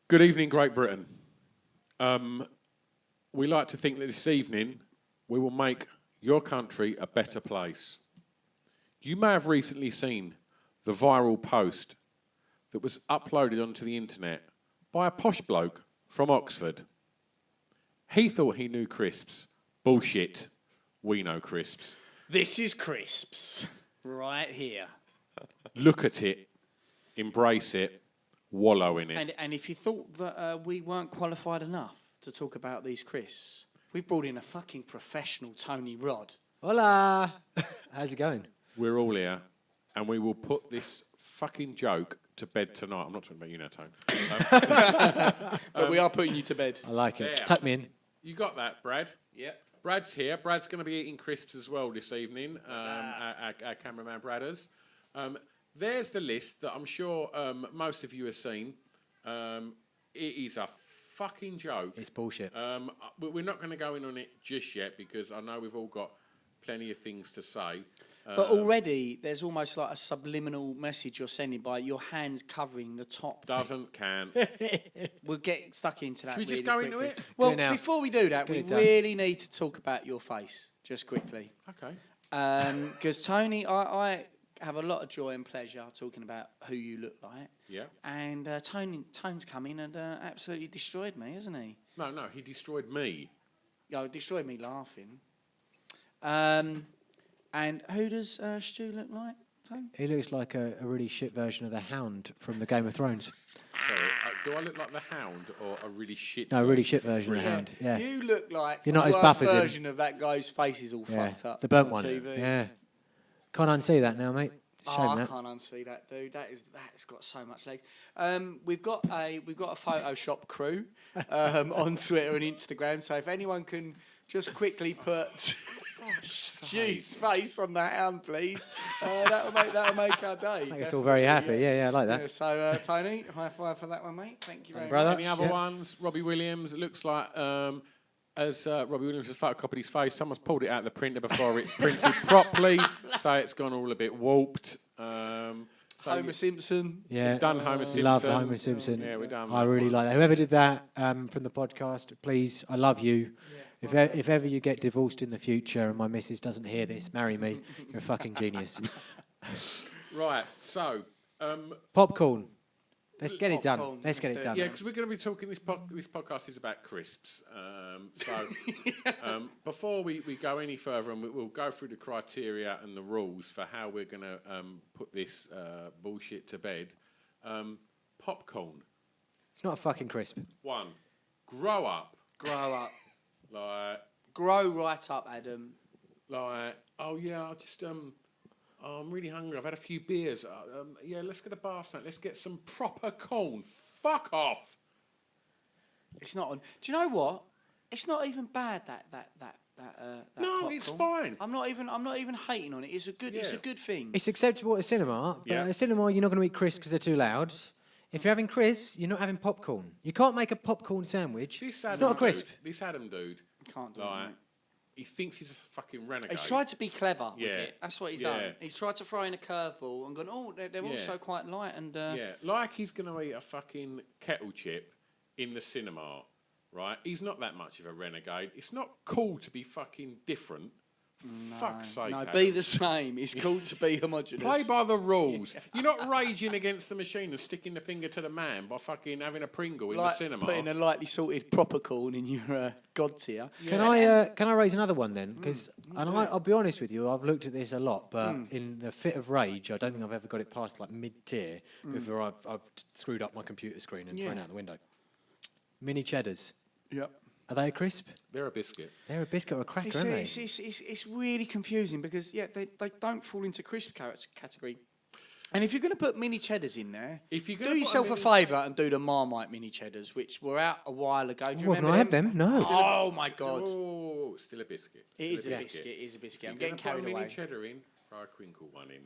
Good evening, Great Britain. We like to think that this evening we will make your country a better place. You may have recently seen the viral post that was uploaded onto the internet by a posh bloke from Oxford. He thought he knew crisps. Bullshit. We know crisps. This is crisps, right here. Look at it, embrace it, wallow in it. And if you thought that we weren't qualified enough to talk about these crisps, we've brought in a fucking professional Tony Rod. Hola! How's it going? We're all here, and we will put this fucking joke to bed tonight. I'm not talking about you now, Tone. But we are putting you to bed. I like it. There. Tuck me in. You got that, Brad? Yep. Brad's here. Brad's going to be eating crisps as well this evening. Our cameraman, Bradders. There's the list that I'm sure most of you have seen. It is a fucking joke. It's bullshit. We're not going to go in on it just yet because I know we've all got plenty of things to say. But already there's almost like a subliminal message you're sending by your hands covering the top. Can. We'll get stuck into that. Should we just really go quickly. into it? Well, Do it now. before we do that, Get we it done. really need to talk about your face, just quickly. Okay. Because Tony, I have a lot of joy and pleasure talking about who you look like. Yeah. And Tone's come in and absolutely destroyed me, hasn't he? No, he destroyed me. Yeah, destroyed me laughing. And who does Stu look like, Tone? He looks like a really shit version of the Hound from the Game of Thrones. Sorry, do I look like the Hound or a really shit? No, a really shit version of the Hound. Yeah. You look like You're not the as worst buff as him. version of that guy's face is all Yeah. fucked up. The burnt on one. TV. Yeah. Can't unsee that now, mate. Shame Oh, I that. can't unsee that, dude. That's got so much legs. We've got a Photoshop crew on Twitter and Instagram. So if anyone can just quickly put Stu's face on the Hound, please, that'll make our day. Make us all very happy. Yeah, I like that. Yeah, so Tony, high five for that one, mate. Thank you very Brother. much. Any other Yeah. ones? Robbie Williams. It looks like as Robbie Williams has photocopied his face, someone's pulled it out of the printer before it's printed properly, so it's gone all a bit warped. Homer Simpson. Yeah. We've done Homer Simpson. Love Homer Simpson. Yeah, we've done I that really one. like that. Whoever did that from the podcast, please, I love you. If ever you get divorced in the future and my missus doesn't hear this, marry me. You're a fucking genius. Right, so Popcorn. Let's get it done. Popcorn. Let's get Let's it do it. done. yeah, because we're going to be talking. This podcast is about crisps. Before we go any further, and we'll go through the criteria and the rules for how we're going to put this bullshit to bed. Popcorn. It's not a fucking crisp. One, grow up. Grow up. Like, Grow right up, Adam. oh yeah, I'm really hungry. I've had a few beers. Yeah, let's get a bar snack. Let's get some proper corn. Fuck off. It's not on. Do you know what? It's not even bad that No, it's popcorn. fine. I'm not even hating on it. It's a good Yeah. thing. It's acceptable at a cinema, but Yeah. at a cinema you're not going to eat crisps because they're too loud. If you're having crisps, you're not having popcorn. You can't make a popcorn sandwich. This It's Adam not a crisp. Dude, this Adam dude, Can't do like, it. he thinks he's a fucking renegade. He's tried to be clever with Yeah. it. That's what he's Yeah. done. He's tried to throw in a curveball and gone, oh, they're Yeah. also quite light and Yeah, like he's going to eat a fucking kettle chip in the cinema, right? He's not that much of a renegade. It's not cool to be fucking different. Fuck's sake, no, Adam. be the same. It's cool to be homogenous. Play by the rules. You're not raging against the machine and sticking the finger to the man by fucking having a Pringle in the like cinema. putting a lightly salted proper corn in your god tier. Can I raise another one then? Because I'll be honest with you, I've looked at this a lot, but in the fit of rage, I don't think I've ever got it past like mid-tier before I've screwed up my computer screen and thrown it out the window. Mini cheddars. Yep. Are they a crisp? They're a biscuit. They're a biscuit or a cracker, aren't they? It's really confusing because they don't fall into crisp category. And if you're going to put mini cheddars in there, If you're do gonna put yourself a mini- favour and do the Marmite mini cheddars, which were out a while ago. Do you Well, can remember I have them? No. Oh my god! Oh, still a biscuit. It Still is a biscuit. It is a If biscuit. you're I'm getting gonna put carried a mini away. cheddar in, throw a crinkle one in.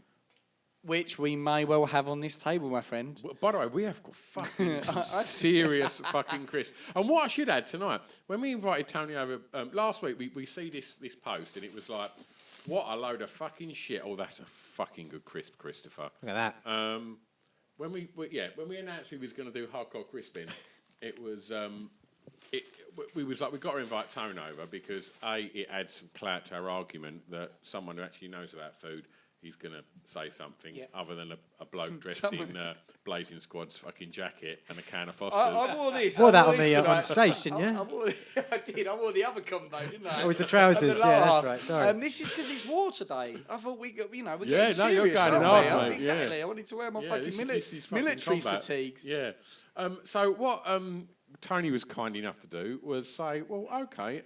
Which we may well have on this table, my friend. Well, by the way, we have got fucking serious fucking crisp. And what I should add tonight, when we invited Tony over last week, we see this post and it was like, what a load of fucking shit. Oh, that's a fucking good crisp, Christopher. Look at that. When we announced we was going to do hardcore crisping, it was. We was like we got to invite Tone over because it adds some clout to our argument that someone who actually knows about food is going to say something other than a bloke dressed in Blazing Squad's fucking jacket and a can of Foster's. I wore this. Wore I that wore on this the tonight. on stage, didn't you? I did. I wore the other combo, didn't I? Oh, with the trousers. And the Yeah, lower that's half. right. Sorry. This is because it's war today. I thought we're getting Yeah, serious. no, you're going aren't hard, we? mate, Exactly. yeah. I wanted to wear my Yeah, fucking this is fucking military combat. fatigues. Yeah. So what Tony was kind enough to do was say, well, okay,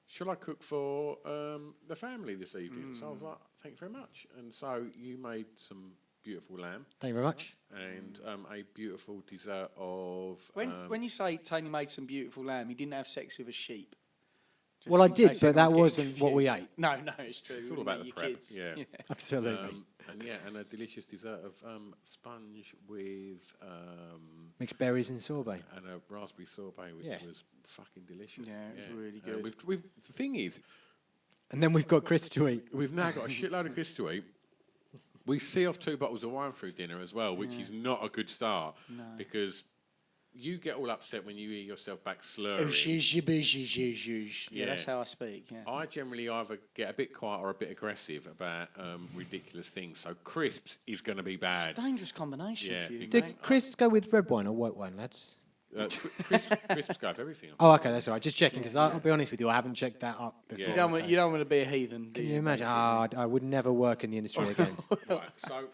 shall I cook for the family this evening? So I was like, thank you very much. And so you made some beautiful lamb Thank you very much. and a beautiful dessert of... When you say Tony made some beautiful lamb, he didn't have sex with a sheep. Just Well, I in did, case but that anyone's wasn't getting what we confused. ate. No, it's true. It's all We about met the your prep, kids. yeah. Absolutely. and a delicious dessert of sponge with Mixed berries and sorbet. and a raspberry sorbet, which Yeah. was fucking delicious. Yeah, it was really good. The thing is, And then we've got Chris to eat. we've now got a shitload of crisps to eat. We see off 2 bottles of wine through dinner as well, which is not a good start because you get all upset when you hear yourself back slurring. Yeah, that's how I speak. Yeah. I generally either get a bit quiet or a bit aggressive about ridiculous things. So crisps is going to be bad. It's a dangerous combination Yeah, for you, big- Did mate. crisps go with red wine or white wine, lads? Crisps go with everything. Oh, okay, that's all right. Just checking because I'll be honest with you, I haven't checked that up before. Yeah. You don't want to be a heathen. do Can you imagine? I would never work in the industry again. Right, so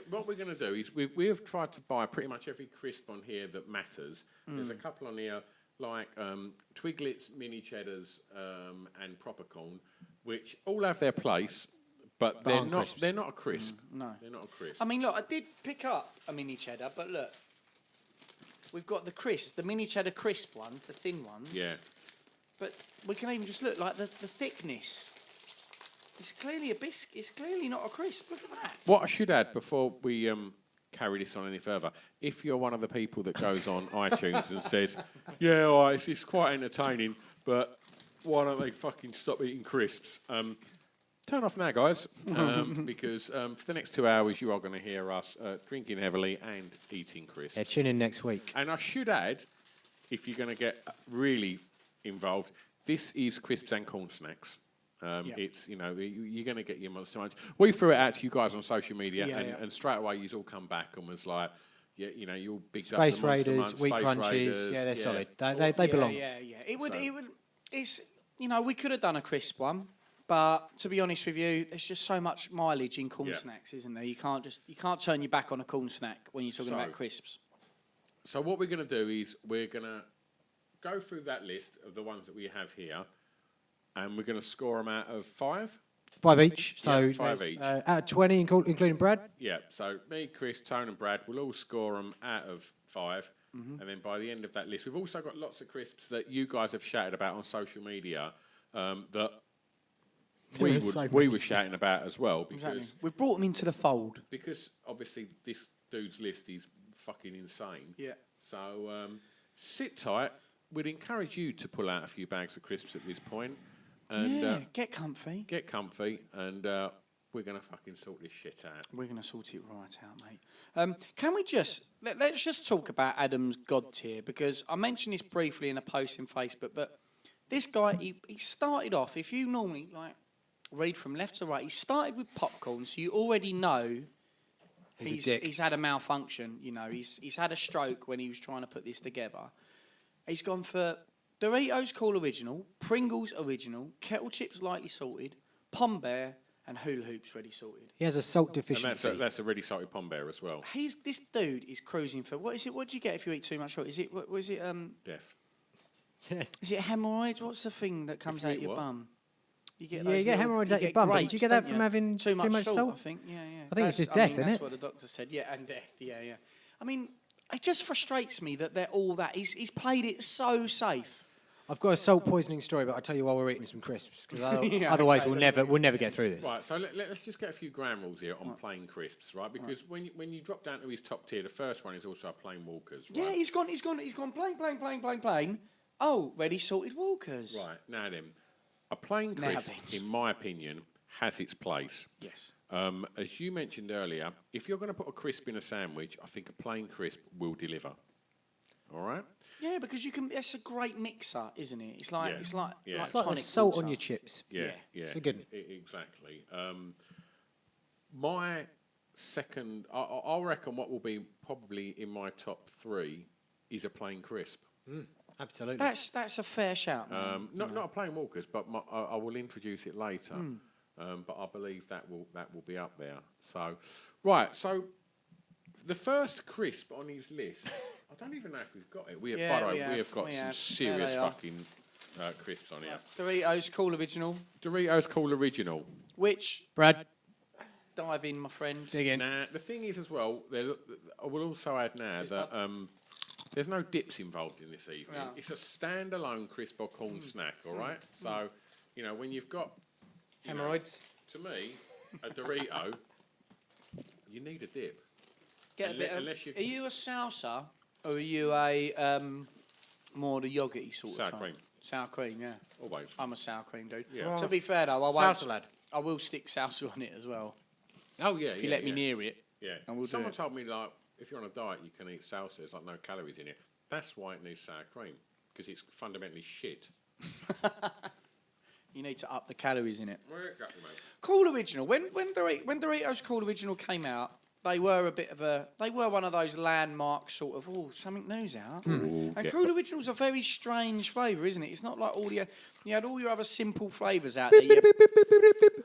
what we're going to do is we have tried to buy pretty much every crisp on here that matters. There's a couple on here like Twiglets, mini cheddars, and proper corn, which all have their place, but they're aren't not. crisps. They're not a crisp. no. They're not a crisp. I mean, look, I did pick up a mini cheddar, but look, we've got the crisp, the mini cheddar crisp ones, the thin ones. Yeah. But we can even just look like the thickness. It's clearly a biscuit. It's clearly not a crisp. Look at that. What I should add before we carry this on any further, if you're one of the people that goes on iTunes and says, "Yeah, all right, it's quite entertaining, but why don't they fucking stop eating crisps?" Turn off now, guys, because for the next 2 hours you are going to hear us drinking heavily and eating crisps. Yeah, tune in next week. And I should add, if you're going to get really involved, this is crisps and corn snacks. It's, you're going to get your Monster Munch. We threw it out to you guys on social media, and straight away you all come back and was like, yeah, you all big Space Raiders, Wheat Crunchies, yeah, they're solid. They belong. Yeah. It would. It's we could have done a crisp one, but to be honest with you, there's just so much mileage in corn snacks, isn't there? You can't turn your back on a corn snack when you're talking about crisps. So what we're going to do is we're going to go through that list of the ones that we have here, and we're going to score them out of 5. 5 each. So Yeah, 5 each. Out of 20, including Brad. Yeah, so me, Chris, Tone and Brad will all score them out of 5. And then by the end of that list, we've also got lots of crisps that you guys have shouted about on social media that we There are so we many were shouting about as well. Because, Exactly. We've brought them into the fold. because obviously this dude's list is fucking insane. Yeah. So sit tight. We'd encourage you to pull out a few bags of crisps at this point. And Get comfy. get comfy, and we're going to fucking sort this shit out. We're going to sort it right out, mate. Can we just let's just talk about Adam's God tier, because I mentioned this briefly in a post in Facebook, but this guy he started off. If you normally read from left to right, he started with popcorn, so you already know he's had a malfunction. He's had a stroke when he was trying to put this together. He's gone for Doritos Cool Original, Pringles Original, Kettle Chips Lightly Salted, Pom Bear, and Hula Hoops Ready Salted. He has a salt And deficiency. that's a really salted pom bear as well. This dude is cruising for what is it? What do you get if you eat too much salt? Is it what was it? Deaf. Is it hemorrhoids? What's the thing that comes you out eat your what? bum? You get Yeah, you those get little- hemorrhoids you out your get bum, but do you grapes, get that don't from you? having too much salt? salt? I think. Yeah. I think it's just death, isn't That's it? what the doctor said. Yeah, and death. Yeah. I mean, it just frustrates me that they're all that. He's played it so safe. I've got a salt poisoning story, but I'll tell you while we're eating some crisps, because Yeah, otherwise okay. we'll never get through this. Right, so let's just get a few ground rules here on plain crisps, right? Because when you drop down to his top tier, the first one is also a plain Walkers, right? Yeah, he's gone plain. Oh, ready salted Walkers. Right, now then, a plain Now crisp, then. in my opinion, has its place. Yes. As you mentioned earlier, if you're going to put a crisp in a sandwich, I think a plain crisp will deliver. All right. Yeah, because you can. It's a great mixer, isn't it? It's like Yeah. it's like Yeah. like It's like the tonic salt water. on your chips. Yeah, Yeah. yeah, It's a good one. Exactly. My second, I reckon, what will be probably in my top 3 is a plain crisp. Absolutely. That's a fair shout. Man. Not a plain Walker's, but I will introduce it later. But I believe that will be up there. So, right. So, the first crisp on his list, I don't even know if we've got it. We have, Yeah, by the we way, have, we have got we some have. serious There they are. fucking crisps on here. Doritos Cool Original, Doritos Cool Original. which Brad, dive in, my friend. dig in. Now, the thing is as well, I will also add now that there's no dips involved in this evening. No. It's a standalone crisp or corn snack, all right? So, when you've got... you know, Hemorrhoids. to me, a Dorito, you need a dip. Get a bit of, unless you- Are you a salsa or are you a more the yogurty sort Sour of type? cream. Sour cream, yeah. Always. I'm a sour cream dude. Yeah. To be fair though, Salsa lad. I will stick salsa on it as well. Oh, yeah, If you let me near it. Yeah. and we'll do Someone it. told me, like, if you're on a diet, you can eat salsa. There's, like, no calories in it. That's why it needs sour cream, because it's fundamentally shit. You need to up the calories in it. Well, exactly, mate. Cool Original. When Doritos Cool Original came out, they were one of those landmark sort of something new's out. And get- Cool Original's a very strange flavour, isn't it? It's not like you had all your other simple flavours out there.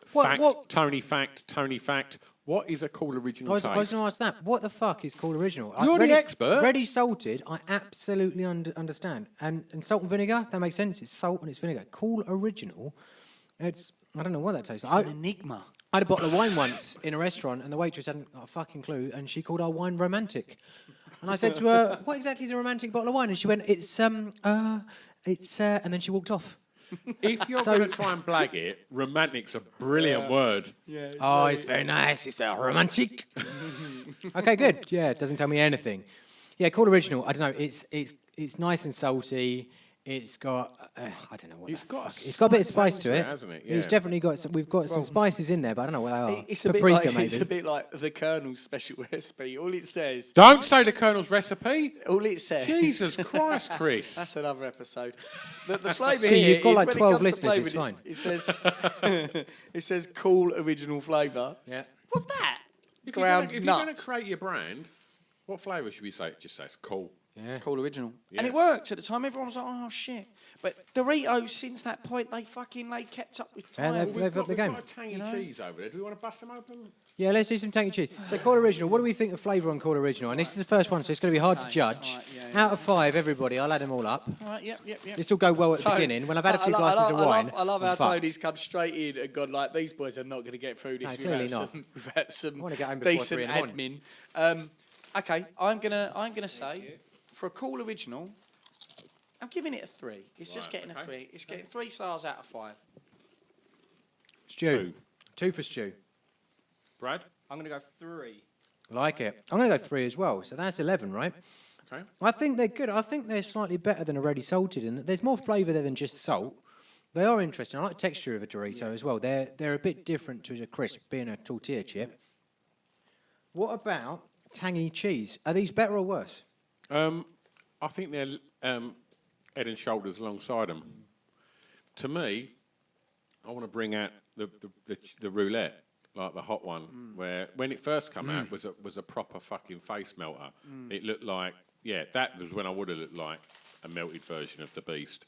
Fact, Tony fact. What is a Cool Original I was taste? going to ask that. What the fuck is called original? You're the expert. Ready salted, I absolutely understand. And salt and vinegar, that makes sense. It's salt and it's vinegar. Cool original, I don't know what that tastes It's like. an enigma. I had a bottle of wine once in a restaurant, and the waitress hadn't got a fucking clue, and she called our wine romantic. And I said to her, "What exactly is a romantic bottle of wine?" And she went, "It's and then she walked off. If you're So- going to try and blag it, romantic's a brilliant word. Yeah. Oh, it's very nice. It's a romantic. Okay, good. Yeah, it doesn't tell me anything. Yeah, Cool Original. I don't know. It's nice and salty. It's got I don't know what. It's got It's got a bit of spice to it, hasn't it? It's Yeah. definitely got. We've got some spices in there, but I don't know what they are. It's a bit Paprika, like maybe. it's a bit like the Colonel's special recipe. All it says. Don't say the Colonel's recipe. All it says. Jesus Christ, Chris. That's another episode. The flavour See, here you've got is like when it 12 comes to listeners, it's flavouring, fine. It says it says Cool Original flavour. Yeah. What's that? If Ground you're going to nuts. create your brand, what flavour should we say? Just say it's cool. Yeah. Cool Original. Yeah. And it worked at the time. Everyone was like, oh shit. But Doritos, since that point, they kept up with Yeah, time. they've upped the game. got a tangy cheese over there. Do we want to bust them open? Yeah, let's do some tangy cheese. So, Cool Original, what do we think of flavour on Cool Original? And this is the first one, so it's going to be hard to Okay, judge. alright, yeah. Out of 5, everybody, I'll add them all up. All right, yep. This will go well at the So- beginning. When I've had a so few I lo- glasses I of lo- wine, I love I'm how fucked. Tony's come straight in and gone like, these boys are not going to get through this No, clearly without not. without some I wanna get home before decent 3 in the morning. admin. Okay, I'm gonna say for a Cool Original, I'm giving it a 3. It's just Right, getting a okay. 3. It's getting 3 stars out of 5. Stew. 2 for stew. Brad? I'm going to go 3. Like it. I'm going to go 3 as well. So that's 11, right? Okay. I think they're good. I think they're slightly better than already salted, and there's more flavour there than just salt. They are interesting. I like the texture of a Dorito as well. They're a bit different to a crisp, being a tortilla chip. What about tangy cheese? Are these better or worse? I think they're head and shoulders alongside them. To me, I want to bring out the roulette, like the hot one, where when it first came out was a proper fucking face melter. It looked like, that was when I would have looked like a melted version of the beast.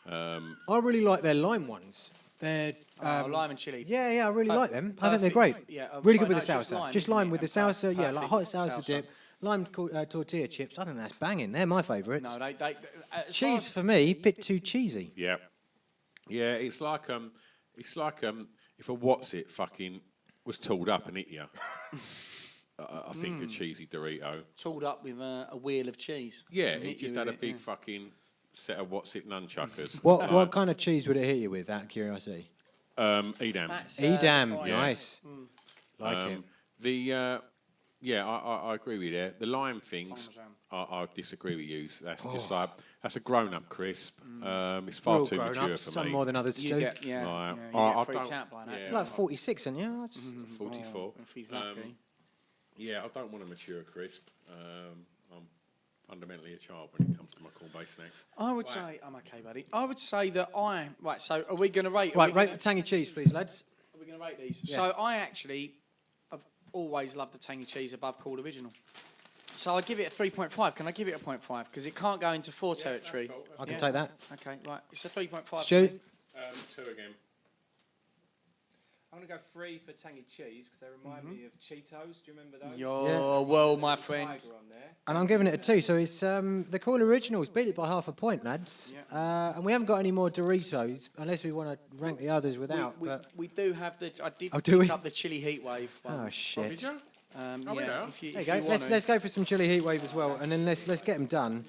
I really like their lime ones. They're Lime and chili. yeah, I really Per- like them. I think they're great. perfect. Yeah, really sorry, good with the no, it's salsa. just lime, isn't it? with the And salsa, yeah, like hot perfect salsa salsa. dip, lime tortilla chips. I think that's banging. They're my favourites. No, they as Cheese far for me, bit too cheesy. Yeah, it's like if a what's it fucking was tooled up and hit you. I think a cheesy Dorito. as tooled up with a wheel of cheese. Yeah, And it hit just you had a with it, big yeah. fucking set of what's it nunchuckers. What kind of cheese would it hit you with? Out of curiosity. Edam. That's, Edam, nice. nice. Like it. I agree with you there. The lime things, Parmesan. I disagree with you. That's just like that's a grown-up crisp. It's far We're too all grown mature up, for some me. more than others You too. get, Like, I you get don't- freaked out by that. yeah. You're like 46, aren't you? That's 44. If he's lucky. Yeah, I don't want a mature crisp. I'm fundamentally a child when it comes to my corn-based snacks. I would say I'm okay, buddy. I would say that right. So are we going to rate? Right, rate the tangy cheese, please, lads. Are we going to rate these? Yeah. So I actually have always loved the tangy cheese above Cool Original. So I give it a 3.5. Can I give it a 0.5? Because it can't go into 4 territory. I can take that. Okay, right. It's a 3.5. Stu? for me. 2 again. I'm going to go 3 for tangy cheese because they remind me of Cheetos. Do you remember those? You're well, my Little friend. tiger on there. And I'm giving it a 2, so it's the Cool Originals beat it by half a point, lads. And we haven't got any more Doritos, unless we want to rank the others without. We, but we do have the. I did Oh, do pick we? up the chili heat wave. One. oh Did shit! you? Oh, we Yeah, are. if you, There you if go. you want Let's to. let's go for some chili heat wave as well, and then let's get them done.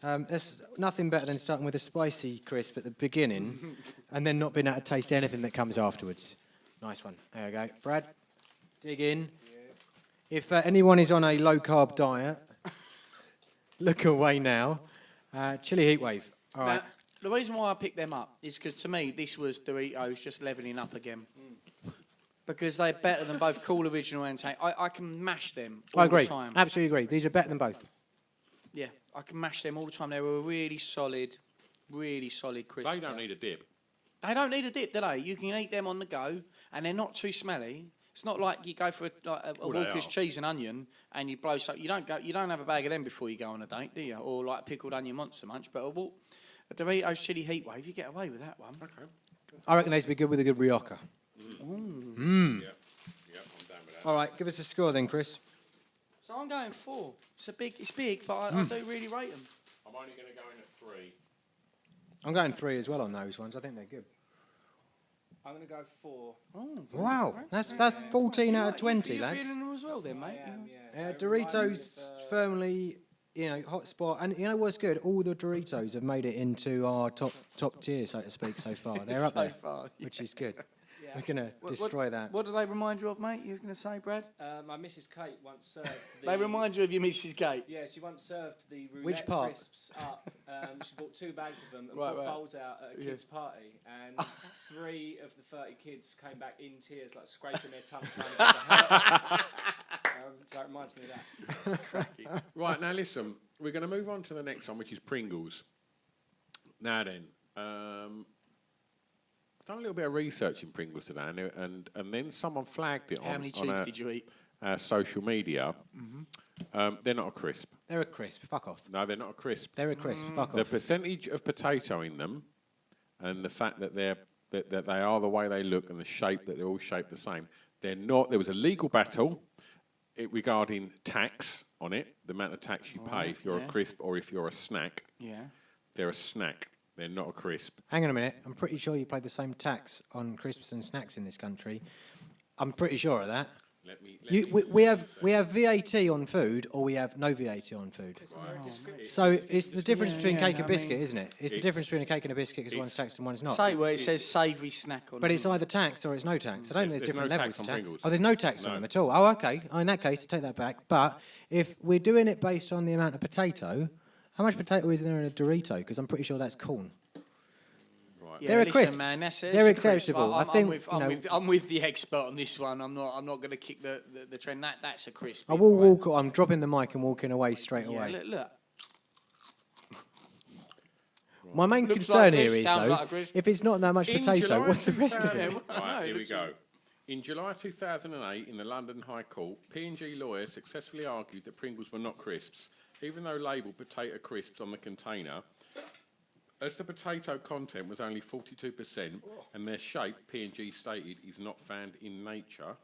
There's nothing better than starting with a spicy crisp at the beginning, and then not being able to taste anything that comes afterwards. Nice one. There you go, Brad. Dig in. If anyone is on a low carb diet, look away now. Chili heat wave. All right. Now, the reason why I picked them up is because to me this was Doritos just leveling up again. Because they're better than both Cool Original and Tangy. I can mash them all I agree. the time. Absolutely agree. These are better than both. Yeah, I can mash them all the time. They were really solid crisp. They don't need a dip. They don't need a dip, do they? You can eat them on the go, and they're not too smelly. It's not like you go for a Oh, they Walker's are. cheese and onion, and you blow so you don't have a bag of them before you go on a date, do you? Or like a pickled onion monster munch. But a Doritos chili heat wave, you get away with that one. Okay. I reckon these would be good with a good rioja. Yeah. Yeah, I'm down with that. All right, give us a score then, Chris. So I'm going 4. It's big, but I do really rate them. I'm only going to go in at 3. I'm going 3 as well on those ones. I think they're good. I'm going to go 4. Oh, Wow, that's 14 out of 20, you're lads. feeling them as well, then, I mate. am, yeah. They remind me Doritos of, firmly, hot spot. And you know what's good? All the Doritos have made it into our top tier, so to speak, so far. They're up So there, far, which is good. Yeah. We're going to destroy that. What do they remind you of, mate? You was going to say, Brad? My Mrs. Kate once served the... They remind you of your Mrs. Gate. Yeah, she once served the roulette Which part? crisps up. She bought 2 bags of them and Right, put right. bowls out at a kid's party. And 3 of the 30 kids came back in tears, like scraping their tongue trying to get the hurt. So it reminds me of that. Right, now listen, we're going to move on to the next one, which is Pringles. Now then, I've done a little bit of research in Pringles today, and then someone flagged it How on, many on cheeks our, did you eat? our social media. They're not a crisp. They're a crisp. Fuck off. No, they're not a crisp. They're a crisp. Fuck The off. percentage of potato in them, and the fact that that they are the way they look, and the shape that they're all shaped the same. They're not. There was a legal battle regarding tax on it, the amount of tax you pay if you're yeah. a crisp or if you're a snack. Yeah. They're a snack. They're not a crisp. Hang on a minute. I'm pretty sure you pay the same tax on crisps and snacks in this country. I'm pretty sure of that. Let me. We have VAT on food, or we have no VAT on food. So it's the difference between yeah, cake I and biscuit, mean, isn't it? It's the it's- difference between a cake and a biscuit because one's it's- taxed and one's not. Say where it says savoury snack on But it. it's either tax or it's no tax. I don't think there's There's different no levels tax of on tax. Pringles. Oh, there's no tax on No. them at all. Oh, okay. Oh, in that case, I take that back. But if we're doing it based on the amount of potato, how much potato is there in a Dorito? Because I'm pretty sure that's corn. Right. Yeah, They're a listen, crisp. man, that's They're a crisp. acceptable. I think, I'm with the expert on this one. I'm not going to kick the trend. That's a crisp. I will walk. I'm dropping the mic and walking away straight Yeah, away. look. My main Looks concern like here this, is sounds though, like a crisp. if it's not that much In potato, July what's the rest of 2000 it? Yeah, Right, no, here we looks go. In July 2008, in the London High Court, P&G lawyers successfully argued that Pringles were not crisps, even though labelled potato crisps on the container. As the potato content was only 42%, and their shape, P&G stated, is not found in nature.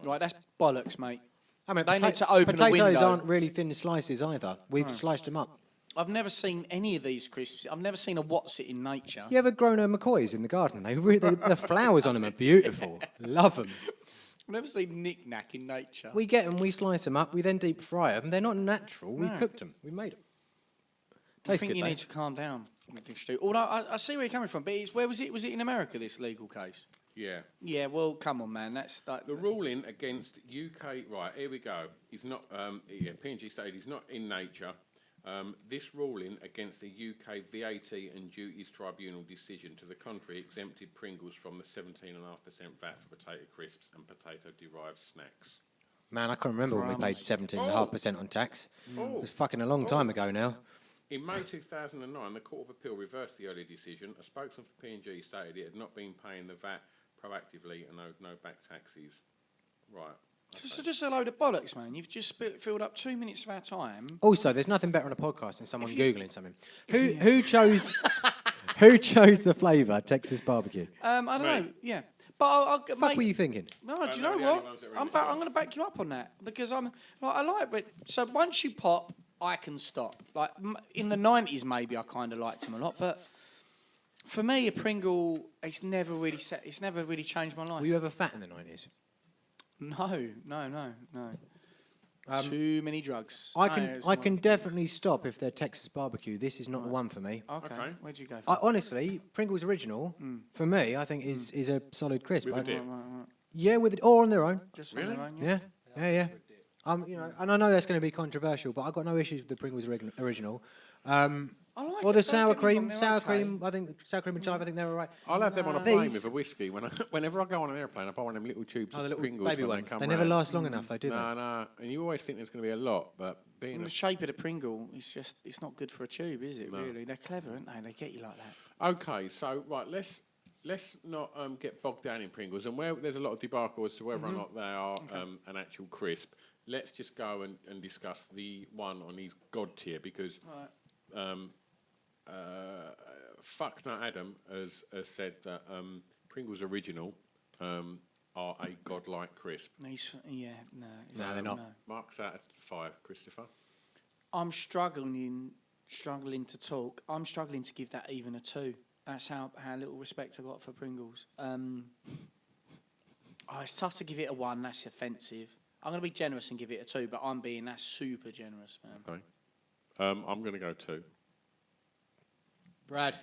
Right, that's bollocks, mate. I mean, They need to open a potatoes window. aren't really thin slices either. We've sliced them up. I've never seen any of these crisps. I've never seen a what's it in nature. You ever grown a McCoys in the garden? The flowers on them are beautiful. Love them. I've never seen knick-knack in nature. We get them, we slice them up, we then deep fry them. They're not natural. We've No. cooked them. We've made them. I Tastes think good, you though. need to calm down with this, Stu. Although I see where you're coming from, but where was it? Was it in America, this legal case? Yeah. Yeah, well, come on, man. That's like, The ruling against UK, right, here we go. He's not, P&G stated he's not in nature. This ruling against the UK VAT and Duties Tribunal decision to the contrary exempted Pringles from the 17.5% VAT for potato crisps and potato-derived snacks. Man, I can't remember when we paid 17.5% on tax. It was fucking a long time ago now. In May 2009, the Court of Appeal reversed the earlier decision. A spokesman for P&G stated it had not been paying the VAT proactively and owed no back taxes. Right. So just a load of bollocks, man. You've just filled up 2 minutes of our time. Also, there's nothing better on a podcast than someone googling something. Who chose who chose the flavour Texas barbecue? I don't know. Mate. Yeah, but I'll Fuck mate, were you thinking? No, do you they're know the only what? ones that are I'm really going to back you up on that because I like it. So once you pop, I can stop. Like in the 90s, maybe I kind of liked them a lot, but for me, a Pringle, it's never really changed my life. Were you ever fat in the 90s? No. Too many drugs. I No, can it's I not- can definitely stop if they're Texas barbecue. This is not the one for me. Okay. Okay. Where'd you go? For? Honestly, Pringles original for me, I think is a solid crisp. With a dip. Yeah, with it or on their own. Just Really? on their own, yeah. Yeah. You know, and I know that's going to be controversial, but I've got no issues with the Pringles original. I like Or it, the don't sour get me wrong, cream, they're sour okay. cream. I think sour cream and chive. I think they're all right. I'll have them on a plane These- with a whiskey. Whenever I go on an airplane, I buy one of them little tubes Oh, the of little Pringles baby when ones. They come They never round. last long enough, though, do they? No. And you always think there's going to be a lot, but being And the shape of the Pringle, it's not good for a tube, is it? No. Really, they're clever, aren't they? They get you like that. okay, so right, let's not get bogged down in Pringles, and where there's a lot of debacle as to whether or not they are an actual crisp. Let's just go and discuss the one on his god tier because Fuck Nut Adam has said that Pringles original are a godlike crisp. No, it's they're not. Marks out of 5, Christopher. I'm struggling to talk. I'm struggling to give that even a 2. That's how little respect I got for Pringles. It's tough to give it a 1. That's offensive. I'm going to be generous and give it a 2, but that's super generous, man. Okay. I'm going to go 2. Brad.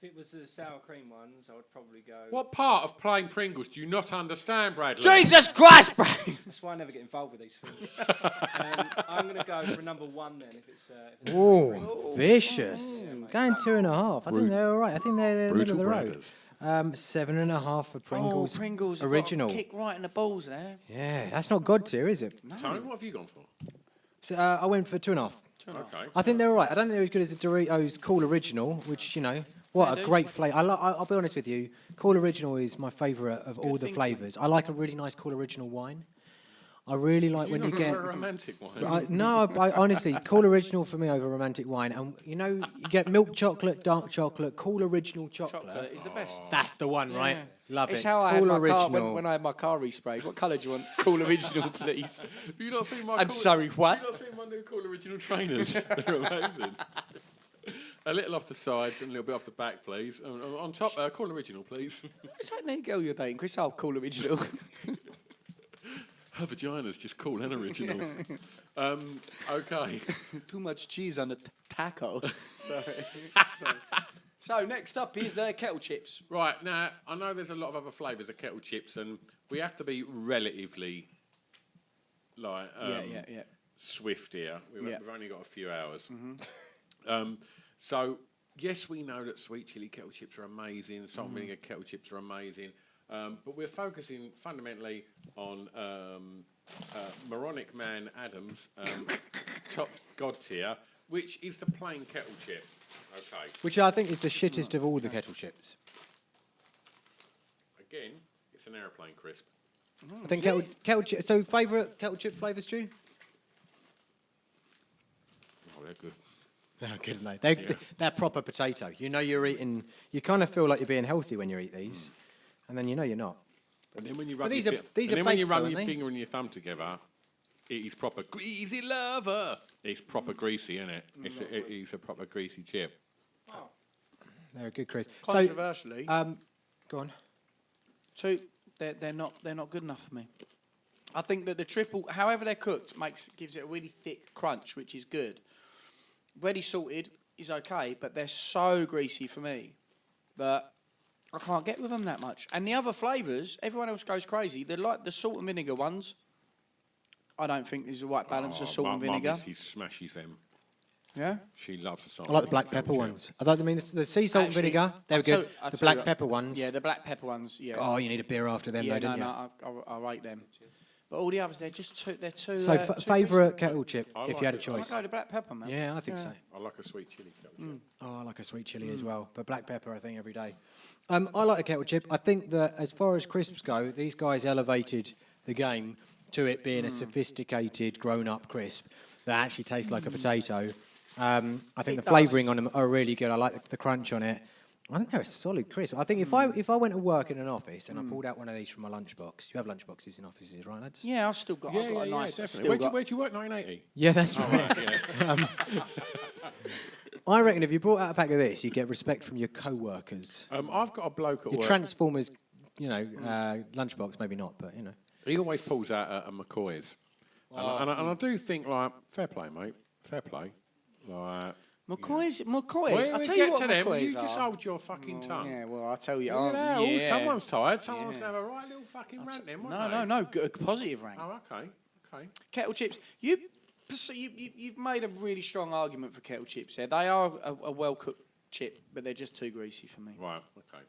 If it was the sour cream ones, I would probably go. What part of plain Pringles do you not understand, Bradley? Jesus Christ, bro! That's why I never get involved with these things. I'm going to go for number 1 then. If it's Oh, vicious. Yeah, mate. Going 2.5. I think they're all right. I think they're in the middle of the road. Brothers. 7.5 for Pringles. Pringles have original. got a kick right in the balls there. Yeah, that's not God tier, is it? No. Tony, what have you gone for? So, I went for 2.5. Okay. I think they're all right. I don't think they're as good as the Doritos Cool Original, which, you know, what Yeah, a dude. great flavour. I'll be honest with you, Cool Original is my favourite of all the thinking. flavours. I like a really nice Cool Original wine. I really like when you You're get... a romantic one. No, I honestly, Cool Original for me over romantic wine. And, you know, you get milk chocolate, dark chocolate, Cool Original chocolate. Chocolate is the best. That's the one, right? Love It's it. how I had Cool my Original. car when I had my car resprayed. What colour do you want? Cool original, please. Have you not seen my I'm sorry, what? Have you not seen my new Cool Original trainers? They're amazing. A little off the sides and a little bit off the back, please. On top, Cool Original, please. Who's that new girl you're dating, Chris? Oh, cool original. Her vagina's just cool and original. Okay. Too much cheese on a taco. Sorry. So next up is kettle chips. Right, now, I know there's a lot of other flavours of kettle chips, and we have to be relatively, like, Yeah. swift here. We've Yeah. only got a few hours. So, yes, we know that sweet chili kettle chips are amazing, salt and vinegar kettle chips are amazing, but we're focusing fundamentally on Moronic Man Adams' top god tier, which is the plain kettle chip. Okay. Which I think is the shittest of all the kettle chips. Again, it's an aeroplane crisp. I think kettle chip. So, favourite kettle chip flavours, Stu? Oh, they're good. They're good, mate. They're proper potato. You know you're eating... You kind of feel like you're being healthy when you eat these. And then you know you're not. And then when you rub these your are- fi- these and are then when you baked rub though, your aren't they? finger and your thumb together, it is proper greasy lover. It's proper greasy, isn't it? It's a proper greasy chip. They're a good crisp. Controversially, So, go on. two, they're not good enough for me. I think that the triple, however they're cooked, gives it a really thick crunch, which is good. Ready salted is okay, but they're so greasy for me that I can't get with them that much. And the other flavours, everyone else goes crazy. They're like the salt and vinegar ones. I don't think there's the right balance of salt and vinegar. My missus smashes them. Yeah. She loves the salt. I like the and black vinegar pepper kettle chip. ones. I mean the sea salt and Actually, vinegar. They were good. I'll The tell you black what. pepper ones. Yeah, the black pepper ones. Yeah. Oh, you need a beer after them, yeah, though, didn't you? I rate them. But all the others, they're just too. They're too. So too favourite crispy. kettle chip, I if like you had a it. I choice? go to black pepper, man. Yeah, I think so. I like a sweet chili kettle chip. Oh, I like a sweet chili as well, but black pepper I think every day. I like a kettle chip. I think that as far as crisps go, these guys elevated the game to it being a sophisticated, grown-up crisp that actually tastes like a potato. I think It the flavouring does. on them are really good. I like the crunch on it. I think they're a solid crisp. I think if I went to work in an office and I pulled out one of these from my lunchbox, you have lunchboxes in offices, right, lads? Yeah, I've still got. Yeah, I've got yeah, a yeah, nice. definitely. Still got. Where'd you work? 1980. Yeah, that's right. Right, yeah. I reckon if you brought out a pack of this, you get respect from your co-workers. I've got a bloke at Your work. Transformers, lunchbox, maybe not, but He always pulls out a McCoy's, and I do think like fair play, mate, fair play. Like McCoy's. Well, I'll we tell you get what to them. McCoy's You just are. hold your fucking tongue. Yeah, well, I'll tell you. Look at that. Oh, yeah. someone's tired. Someone's Yeah. gonna have a right little fucking rant then, won't No, they? no, no. Good, positive rank. Oh, okay. Kettle chips. You've made a really strong argument for kettle chips there. They are a well cooked chip, but they're just too greasy for me. Right. Okay.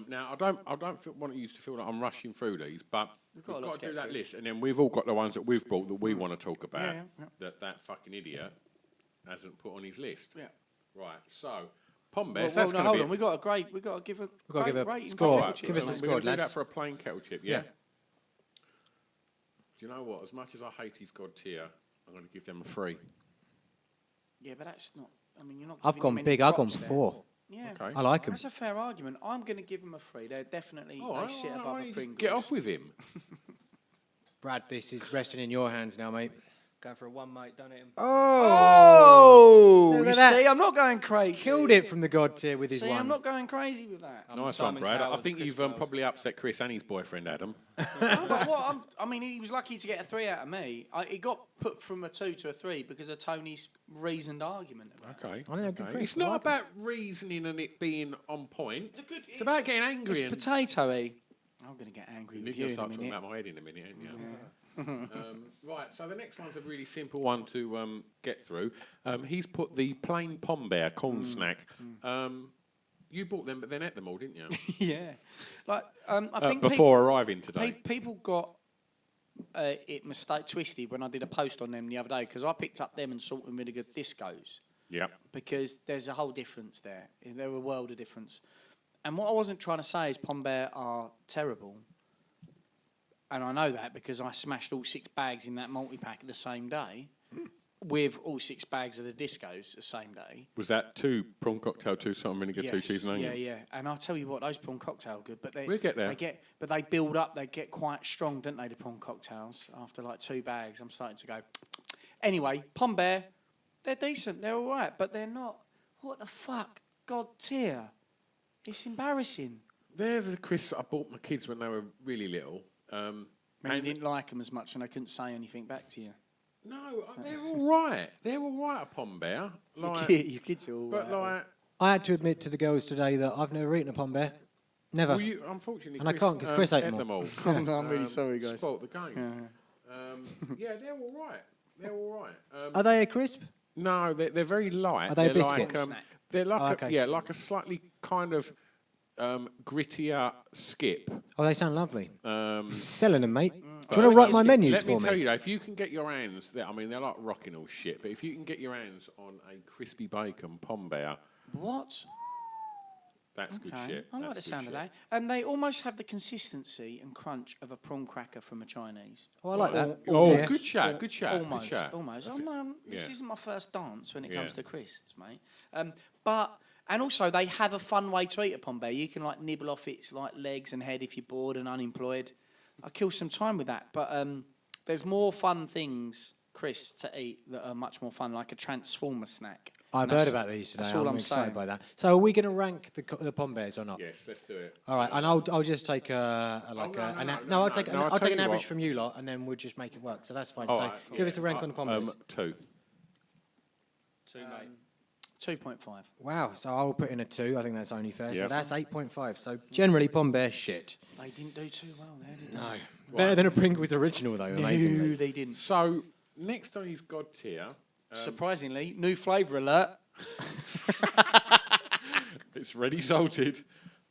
Now, I don't want you to feel like I'm rushing through these, but we've got a lot got to to get do that through. list, and then we've all got the ones that we've bought that we want to talk about. Yeah. That fucking idiot hasn't put on his list. Yeah. Right. So, Pombears. Well, that's no, going to hold be. on. We've got to give a gotta give a rating for score. kettle Right, chips. Give us a we're score, gonna do lads. that for a plain kettle chip. Yeah. Yeah. Do you know what? As much as I hate his god tier, I'm going to give them a 3. Yeah, but that's not. I mean, you're not. I've giving gone them any big. I've gone props there. 4. Yeah. Okay. I like 'em. That's a fair argument. I'm going to give them a 3. They're definitely Oh, they sit above the Pringles. get off with him. Brad, this is resting in your hands now, mate. Going for a one, mate. Done it. Oh, Look you at that. see, I'm not going crazy. Killed it from the god tier with his See, one. I'm not going crazy with that. I'm Nice one, Simon Brad. I Cowell, think Chris you've Wells. probably upset Chris and his boyfriend, Adam. I mean, he was lucky to get a 3 out of me. He got put from a 2 to a 3 because of Tony's reasoned argument. About it. Okay. I think good okay. Chris, It's I not like about reasoning and it being on point. Good- It's about getting angry. It's and potatoy. I'm going to get angry You're with going you to in a start talking minute. about my head in a minute, aren't you? Right, so the next one's a really simple one to get through. He's put the plain Pombear corn snack. You bought them, but then ate them all, didn't you? Yeah, like I think Before arriving today. people got it twisted when I did a post on them the other day because I picked up them and salt and vinegar discos Yeah. because there's a whole difference there. They're a world of difference. And what I wasn't trying to say is Pombear are terrible. And I know that because I smashed all 6 bags in that multi-pack the same day with all 6 bags of the discos the same day. Was that 2 prawn cocktail, 2 salt and vinegar, 2 cheese and onion? Yeah. And I'll tell you what, those prawn cocktails are good, but We'll get there. But they build up. They get quite strong, don't they? The prawn cocktails after like 2 bags, I'm starting to go. Anyway, Pombear, they're decent. They're all right, but they're not. What the fuck, God tier? It's embarrassing. They're the crisps I bought my kids when they were really little. And you didn't like them as much, and I couldn't say anything back to you. No, they're all right. They're all right, a Pombear. Like, Your kids are all but right. like, I had to admit to the girls today that I've never eaten a Pombear. Never. well, you, unfortunately, And I can't 'cause Chris ate them all. I'm really sorry, guys. Spoilt the game. Yeah, they're all right. They're all right. Are they a crisp? No, they're very light. Are they a they're biscuit? like, they're like okay. like a slightly kind of grittier skip. Oh, they sound lovely. Um, Selling them, mate. Do but you want to write my let menus let me for tell me? you, though, if you can get your hands, I mean, they're like rocking all shit, but if you can get your hands on a crispy bacon Pombear, What? that's good Okay. shit. I like the That's good sound of shit. that. And they almost have the consistency and crunch of a prawn cracker from a Chinese. Oh, I like that. Oh, Yeah. good shot, good shot, Almost, good shot. almost. That's This Yeah. isn't my first dance when it Yeah. comes to crisps, mate. And also they have a fun way to eat a Pombear. You can like nibble off its like legs and head if you're bored and unemployed. I kill some time with that. But there's more fun things, crisps, to eat that are much more fun, like a Transformer snack. I've And heard that's- about these today. That's all I'm excited saying. by that. So, are we going to rank the Pombears or not? Yes, let's do it. All right, and I'll just take no, I'll take no, I'll I'll tell take an you average what. from you lot, and then we'll just make it work. So that's fine. All So right, give us a rank on the Pombears. 2. 2, mate. 2.5. Wow. So I'll put in a 2. I think that's only fair. So Yep. that's 8.5. So generally Pombear shit. They didn't do too well there, did they? No. Better than a Pringles original though. No, Amazingly. they didn't. So, next on his God tier, Surprisingly, new flavour alert. it's ready salted.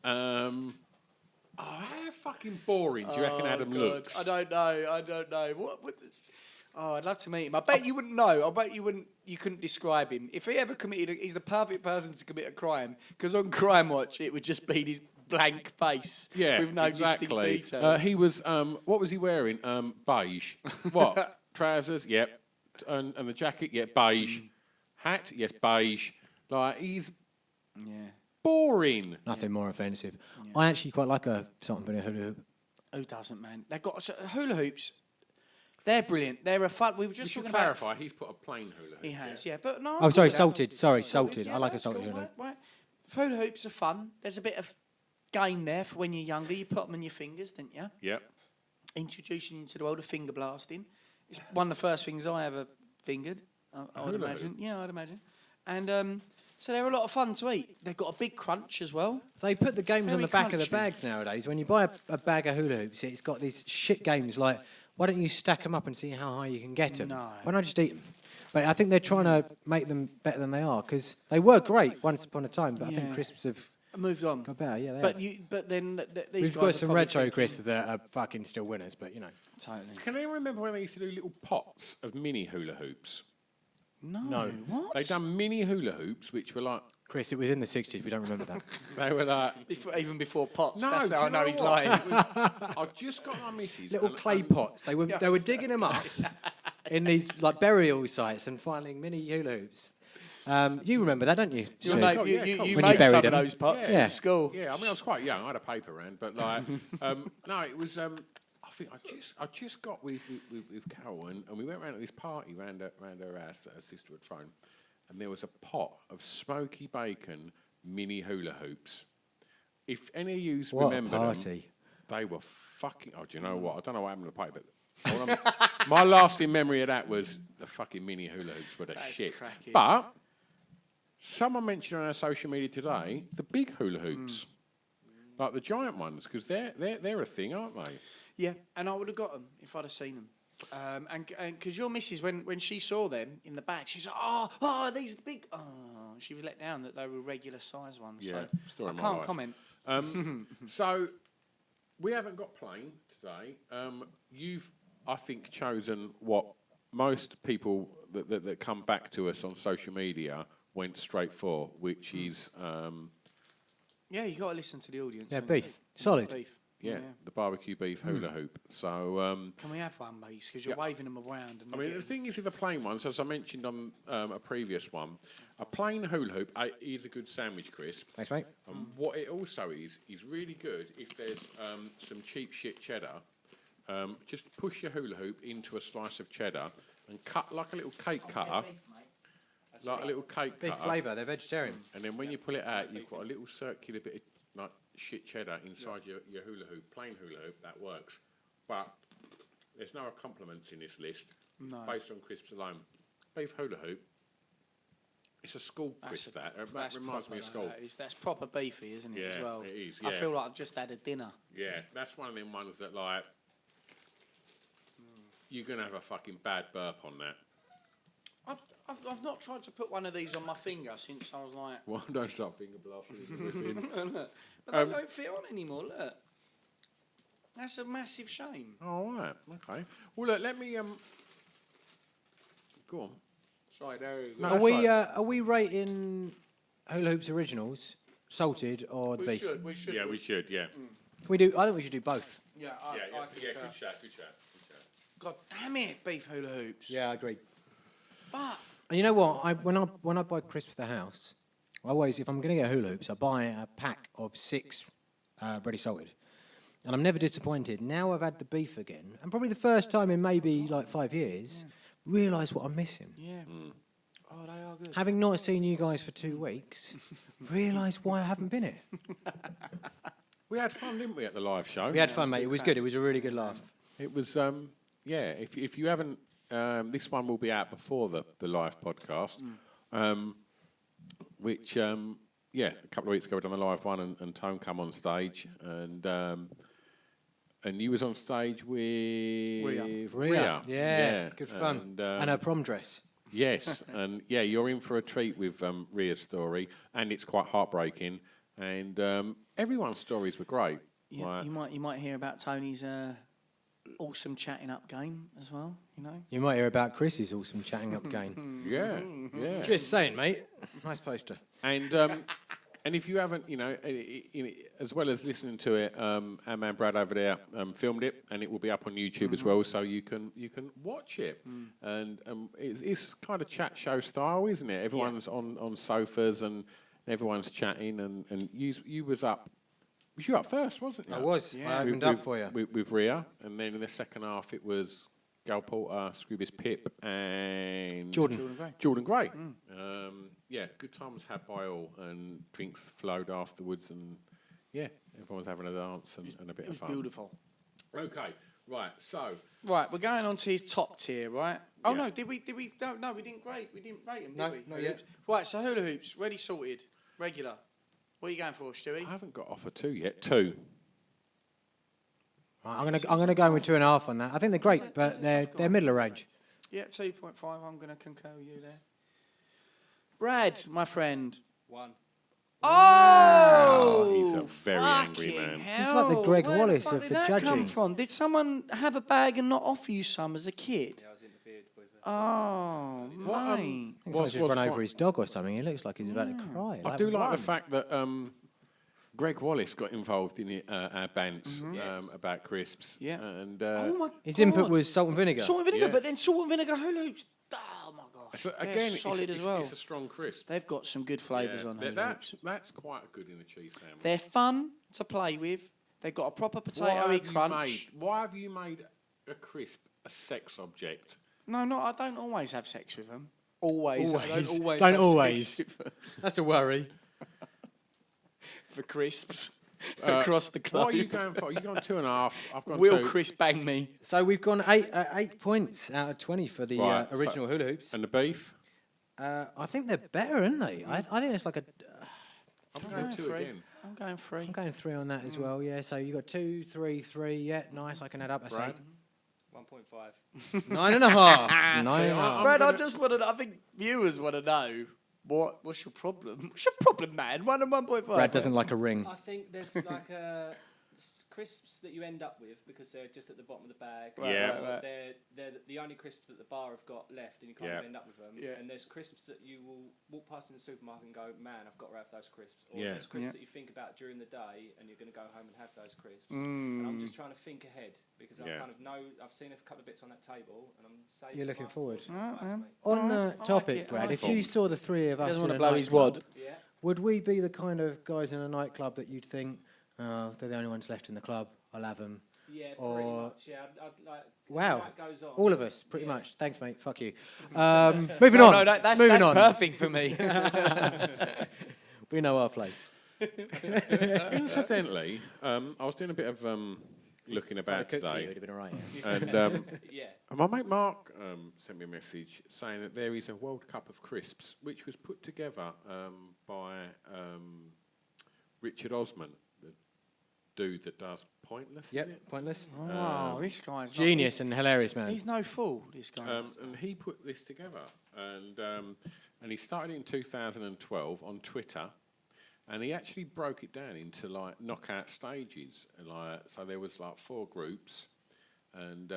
I have fucking boring do you reckon Adam God. looks? I don't know. Oh, I'd love to meet him. I bet you wouldn't know. I bet you wouldn't. You couldn't describe him. If he ever committed, he's the perfect person to commit a crime. Because on Crime Watch, it would just be his blank face Yeah, with no exactly. distinct details. He was. What was he wearing? Beige. What? Trousers? Yep. And the jacket? Yeah, beige. Hat? Yes, beige. Like he's Yeah. boring. Nothing more offensive. I actually quite like a salt and vinegar hula hoop. Who doesn't, man? They've got hula hoops. They're brilliant. They're a fun. We were Just just to talking clarify, about. he's put a plain hula hoop. He has, yeah. But no. I'm Oh, good sorry, with that. salted. Sorry, salted. Yeah, I like a that's salted cool, hula hoop. right. Hula hoops are fun. There's a bit of game there for when you're younger. You put them on your fingers, didn't you? Yep. Introducing you to the world of finger blasting. It's one of the first things I ever fingered. I would hula imagine. Yeah, I'd imagine. And so they're a lot of fun to eat. They've got a big crunch as well. They put the games on Very the back of the crunchy. bags nowadays. When you buy a bag of hula hoops, it's got these shit games like, why don't you stack them up and see how high you can get them? No. Why not just eat them? But I think they're trying to make them better than they are because they were great once upon a time, but I Yeah. think crisps have Moved on. got better. Yeah, they But have. then these We've guys got are some probably retro thinking- crisps that are fucking still winners, but you know. Totally. Can anyone remember when they used to do little pots of mini hula hoops? No. What? They done mini hula hoops, which were like Chris, it was in the 60s. We don't remember that. they were like. Even before pots. No, That's do how I you know know he's what? lying. I just got my missus. Little and- clay and- pots. They were digging them up in these like burial sites and finding mini hula hoops. You remember that, don't you? You, Stu? made, Oh, yeah, you, cool. you When you made buried some them. of those pots Yeah. at school. Yeah, I mean I was quite young. I had a paper round, but like, no, it was. I think I just got with Carol and we went round to this party round her house that her sister had thrown, and there was a pot of smoky bacon mini hula hoops. If any of you What a remember party. them, they were fucking. Oh, do you know what? I don't know what happened to the party, but my lasting memory of that was the fucking mini hula hoops were the That's shit. cracking. But someone mentioned on our social media today the big hula hoops, like the giant ones, because they're a thing, aren't they? Yeah, and I would have got them if I'd have seen them. And because your missus, when she saw them in the bag, she's like, oh, these are the big. Oh, she was let down that they were regular size ones. Yeah, so story I of my can't life. comment. So we haven't got plain today. You've, I think, chosen what most people that come back to us on social media went straight for, which is Yeah, you got to listen to the audience. Yeah, haven't you? beef. Solid. Beef. the barbecue beef hula hoop. So. Can we have one, please? Because you're Yeah. waving them around. And I mean, the thing is with the plain ones, as I mentioned on a previous one, a plain hula hoop is a good sandwich crisp. Thanks, mate. What it also is really good if there's some cheap shit cheddar. Just push your hula hoop into a slice of cheddar and cut like a little cake cutter, like a little cake Beef cutter. flavour, they're vegetarian. And then when you pull it out, you've got a little circular bit of like shit cheddar inside your hula hoop, plain hula hoop, that works. But there's no compliments in this list No. based on crisps alone. Beef hula hoop, it's a school crisp that. It That's reminds me of school. That's proper beefy, isn't it, as Yeah, well? it is, I yeah. feel like I've just had a dinner. Yeah, that's one of them ones that like, you're going to have a fucking bad burp on that. I've not tried to put one of these on my finger since I was like, Well, don't start finger blasting. but they don't fit on anymore, look. That's a massive shame. All right, okay. Well, look, let me, go on. Sorry, there you No, Are that's we right. are we rating Hula Hoops originals, salted or the beef? We should. Yeah, we should, yeah. We do. I think we should do both. Yeah, good chat. God damn it, beef hula hoops. Yeah, I agree. But And you know what? When I buy crisps for the house, I always, if I'm going to get hula hoops, I buy a pack of 6 ready salted, and I'm never disappointed. Now I've had the beef again, and probably the first time in maybe like 5 years, realise what I'm missing. yeah. Oh, they are good. Having not seen you guys for 2 weeks, realise why I haven't been here. We had fun, didn't we, at the live show? We had fun, mate. It was good. It was a really good laugh. It was, yeah, if you haven't, this one will be out before the live podcast, which, yeah, a couple of weeks ago we done a live one and Tone come on stage and you was on stage with Rhea. Yeah, good fun. And, And her prom dress. yes, and yeah, you're in for a treat with Rhea's story, and it's quite heartbreaking. And everyone's stories were great. Yeah, Right. you might hear about Tony's awesome chatting up game as well. You know. You might hear about Chris's awesome chatting up game. Yeah, yeah. Just saying, mate. Nice poster. And if you haven't, as well as listening to it, our man Brad over there filmed it, and it will be up on YouTube as well, so you can watch it. And it's kind of chat show style, isn't it? Everyone's on sofas and everyone's chatting, and you was up. Was you up first, wasn't you? I was. Yeah. I opened up for you. With Rhea, and then in the second half it was Gal Porter, Scroobius Pip, and Jordan Gray. Yeah, good time was had by all, and drinks flowed afterwards, and yeah, everyone was having a dance and a bit It of was fun. beautiful. Okay, right. So Right, we're going on to his top tier, right? Oh Yeah. no, did we? No, we didn't rate him, No, did we? not yet. Right, so hula hoops, ready, sorted, regular. What are you going for, Stewie? I haven't got offer 2 yet. 2. Right, I'm gonna go with 2.5 on that. I think they're great, but they're middle of range. Yeah, 2.5. I'm going to concur with you there. Brad, my friend. 1. Oh, he's a very angry fucking man. hell. He's like the Greg Where Wallace fuck of did the that come judging. from? Did someone have a bag and not offer you some as a kid? Yeah, I was interfered with. Oh, What, mate. I think Was- someone's just was run over quite- his dog or something. He looks like he's about to cry. I do like the fact that Greg Wallace got involved in our bants Yes. about crisps. Yeah. And Oh my his God. input was salt and vinegar. Salt and vinegar, Yeah. but then salt and vinegar hula hoops. Oh my gosh. so They're again, solid it's, as well. It's a strong crisp. They've got some good flavours Yeah, on that- hula hoops. that's quite good in a cheese sandwich. They're fun to play with. They've got a proper Why potatoey have you crunch. why have you made a crisp a sex object? No, I don't always have sex with them. Always. I Always. don't always. Don't have always. sex with them. That's a worry. For crisps across the globe. What are you going for? You gone 2.5? I've gone Will 2. Crisp bang me? So we've gone 8 points out of 20 for the Right, so- original hula hoops. And the beef? I think they're better, aren't they? I think it's like a. I'm going 2 free. again. I'm going free. I'm going 3 on that as well. Yeah. So you got 2, 3, 3. Yeah, nice. I can add up. That's Brad? 1.5. 9.5. 9.5. Brad, gonna- I just want to. I think viewers want to know what's your problem. What's your problem, man? 1 and 1.5. Brad doesn't like a ring. I think there's like crisps that you end up with because they're just at the bottom of the bag. Right, Yeah. right, right. They're the only crisps that the bar have got left, and you kind Yeah. of end up with them. Yeah. And there's crisps that you will walk past in the supermarket and go, man, I've got to have those crisps. Or Yeah. there's crisps Yeah. that you think about during the day, and you're going to go home and have those crisps. Mm. And I'm just trying to think ahead because Yeah. I kind of know I've seen a couple of bits on that table, and I'm saving. You're looking my forward. fortune Alright, for man. mate. On Alright, I that like topic, it, I Brad, like if it. you saw the three of us, Doesn't in want to a blow his nightclub, wad. Yeah. would we be the kind of guys in a nightclub that you'd think, oh, they're the only ones left in the club, I'll have them? Yeah, pretty Or- much. Yeah, I'd like. as the Wow. night goes on, All of us, pretty Yeah. much. Thanks, mate. Fuck you. Moving No, on. no, that's Moving on. perfect for me. We know our place. Incidentally, I was doing a bit of looking about Cook for you, today, it'd have been all right. and Yeah. my mate Mark sent me a message saying that there is a World Cup of Crisps, which was put together by Richard Osman, the dude that does Pointless. is Yep, it? pointless. Oh, this guy's not- Genius and hilarious, man. He's no fool. This guy. And he put this together, and he started in 2012 on Twitter, and he actually broke it down into like knockout stages, and like so there was like 4 groups, and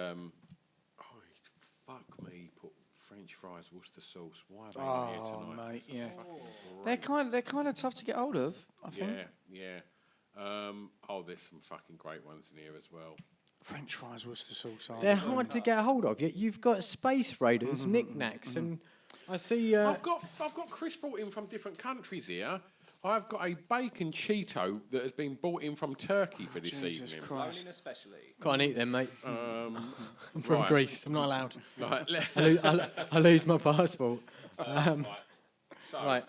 fuck me, he put French fries, Worcester sauce. Why are they not here Oh, tonight? mate, That's a yeah. fucking They're kind of tough to get hold of. I think. yeah. There's some fucking great ones in here as well. French fries, Worcester sauce. aren't They're they? hard to get a hold of. You've got Space Raiders, knickknacks, and I see. I've got Chris brought in from different countries here. I've got a bacon Cheeto that has been brought in from Turkey for this Jesus evening. Christ. Cloning especially. Can't eat them, mate. Um, I'm from right. Greece. I'm not allowed. Like, I lose my passport. right. So, Right.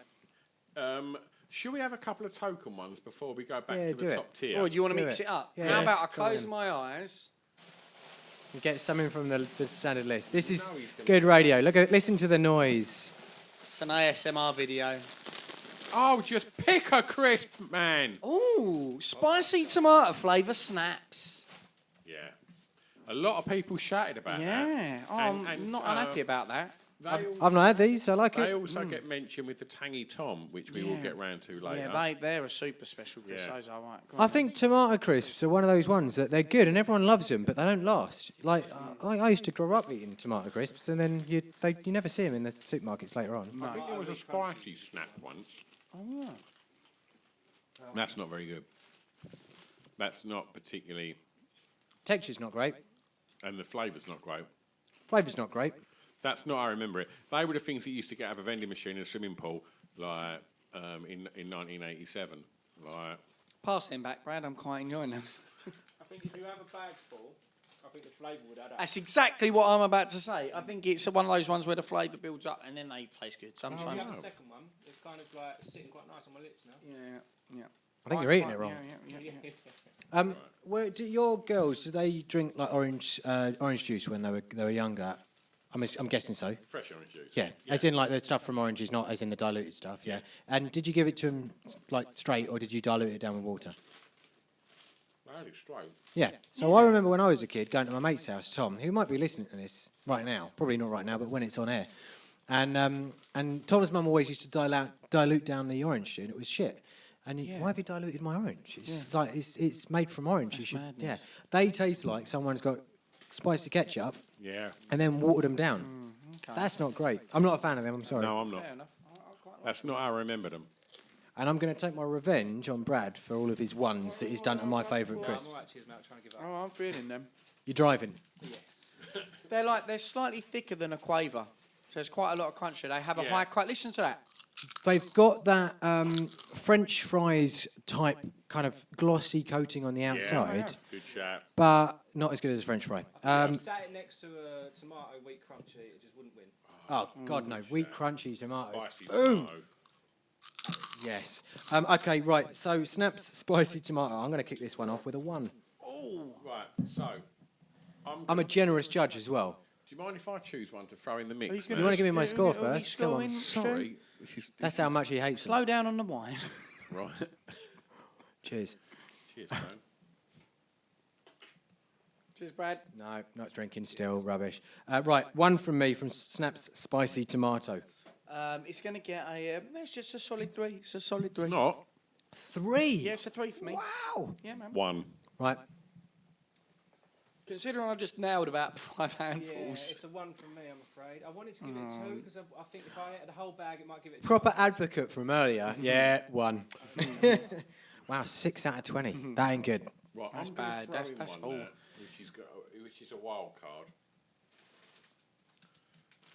Should we have a couple of token ones before we go back Yeah, to do the it. top tier? Oh, do you want to Do mix it. it up? Yeah, How let's about I go close in. my eyes? Get something from the standard list. This is know he's gonna good radio. Listen to the noise. It's an ASMR video. Oh, just pick a crisp, man. Ooh, spicy tomato flavour snaps. Yeah. A lot of people shouted about that. Yeah. Oh, I'm And- not uh, unhappy about that. I've not had these. I like They it. also get mentioned with the Tangy Tom, which we will Yeah. get round to later. Yeah, they're a super special, Chris. Yeah. Those are right. Go I on. think tomato crisps are one of those ones that they're good and everyone loves them, but they don't last. Like I used to grow up eating tomato crisps, and then you never see them in the supermarkets later on. I think there was a spicy snap once. Oh, That's not very good. That's not particularly, Texture's not great. and the flavour's not great. Flavour's not great. That's not how I remember it. They were the things that you used to get out of a vending machine in a swimming pool, like in 1987. Like, pass them back, Brad. I'm quite enjoying them. I think if you have a bag full, I think the flavour would add up. That's exactly what I'm about to say. I think it's one of those ones where the flavour builds up and then they taste good If sometimes. you have a second one, it's kind of like sitting quite nice on my lips now. Yeah. I think you're eating it wrong. Yeah. Where do your girls, do they drink like orange juice when they were younger? I'm guessing so. fresh orange juice. Yeah, as in like the stuff from oranges, not as in the diluted stuff. Yeah. And did you give it to them like straight, or did you dilute it down with water? I had it straight. Yeah. So I remember when I was a kid going to my mate's house, Tom, who might be listening to this right now, probably not right now, but when it's on air. And Tom's mum always used to dilute down the orange juice, and it was shit. And why have you diluted my orange? It's like it's made from orange. That's Yeah, madness. they taste like someone's got spicy ketchup Yeah. and then watered them down. Okay. That's not great. I'm not a fan of them. I'm sorry. No, I'm not. Fair enough. I quite like That's not how I remember them. And I'm going to take my revenge on Brad for all of his ones that he's done to my favourite I'm crisps. alright, cheers, mate. I'm trying to give up. Oh, I'm feeling them. You're driving. Yes. They're slightly thicker than a quaver. So there's quite a lot of crunch. They have a Yeah. high crunch. Listen to that. They've got that French fries type kind of glossy coating on the outside, Good chat. but not as good as a French fry. If you sat it next to a tomato wheat crunchy, it just wouldn't win. Oh, God, no. Wheat crunchy tomatoes. Spicy Boom. tomato. Yes. Okay, right. So, Snap's spicy tomato. I'm going to kick this one off with a 1. Right, so. I'm a generous judge as well. Do you mind if I choose one to throw in the mix? You wanna give me my score Are we first? Come on. scoring, Stu? Sorry. This is, That's how much he hates them. Slow down on the wine. right. Cheers. Cheers, man. Cheers, Brad. No, not drinking still. Rubbish. Right, 1 from me from Snap's spicy tomato. It's going to get it's just a solid 3. It's a solid 3. It's not. 3. Yeah, it's a 3 for me. Wow. Yeah, man. One. Right. Considering I just nailed about 5 Yeah, handfuls. it's a 1 from me, I'm afraid. I wanted to give it 2 because I think if I ate the whole bag, it might give it. Proper advocate from earlier. Yeah, 1. Wow, 6 out of 20. That ain't good. Right, That's I'm gonna bad. throw That's- in that's one all. there, which is a wild card.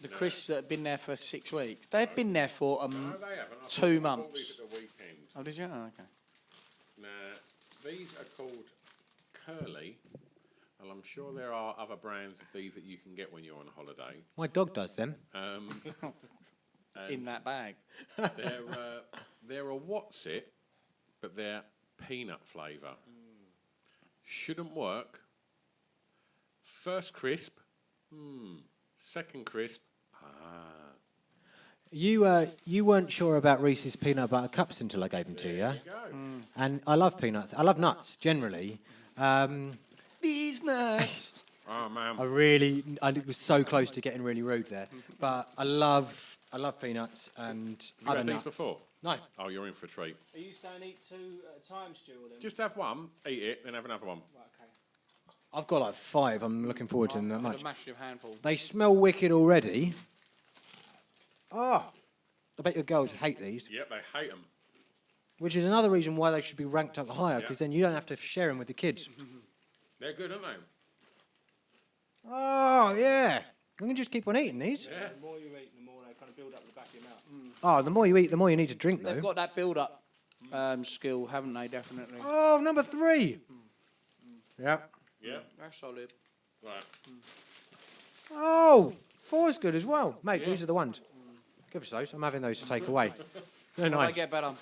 The crisps that have been there for 6 weeks. They've been there for No, they haven't. I 2 bought months. these at the weekend. Oh, did you? Oh, okay. Now, these are called Curly, and I'm sure there are other brands of these that you can get when you're on holiday. My dog does them. In that bag. They're a what's it, but they're peanut flavour. Shouldn't work. First crisp, second crisp, You weren't sure about Reese's peanut butter cups until I gave them to you, yeah? there you go. And I love peanuts. I love nuts generally. These nuts. Oh man, I was so close to getting really rude there, but I love peanuts and you other had these nuts. before? No, Oh, you're in for a treat. Are you saying eat 2 at a time, Stu? Or then? Just have one, eat it, then have another one. Right, okay. I've got like 5. I'm looking forward to them that A much. massive handful. They smell wicked already. Oh, I bet your girls hate these, Yep, they hate them. which is another reason why they should be ranked up higher, Yeah. because then you don't have to share them with the kids. They're good, aren't they? Oh, yeah. I'm going to just keep on eating these. Yeah. The more you eat, the more they kind of build up the back of your mouth. Oh, the more you eat, the more you need to drink, though. They've got that build-up skill, haven't they? Definitely. Oh, number 3. Yeah. Yeah. That's solid. Right. Oh, 4's good as well. Mate, Yeah. these are the ones. Give us those. I'm having those to take away. They're They nice. get better.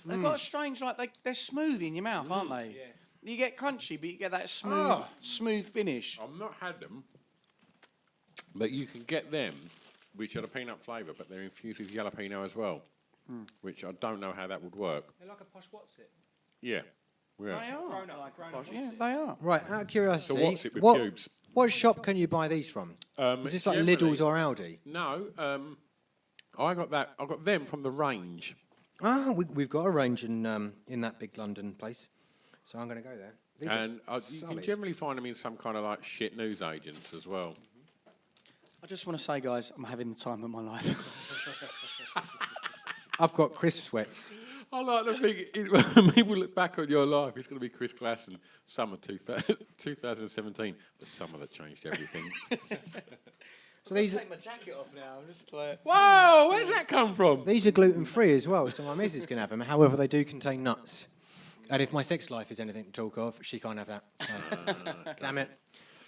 They've got a strange, they're smooth in your mouth, aren't they? Yeah. You get crunchy, but you get that smooth finish. I've not had them, but you can get them, which are the peanut flavour, but they're infused with jalapeno as well, which I don't know how that would work. They're like a posh what's it? Yeah. Yeah. They are. Grown up, grown up. Yeah, they are. Right, out of curiosity, So what's it with what, pubes? what shop can you buy these from? Is this like generally- Lidl's or Aldi? No, I got them from the range. Ah, we've got a range in that big London place, so I'm going to go there. These are And you can solid. generally find them in some kind of like shit news agents as well. I just want to say, guys, I'm having the time of my life. I've got crisp sweats. I like to think when people look back on your life, it's going to be Chris Glasson, summer 2017, the summer that changed everything. So these Take my jacket off now. I'm just like. Whoa, where's that come from? these are gluten free as well, so my missus can have them. However, they do contain nuts. And if my sex life is anything to talk of, she can't have that. So, damn it.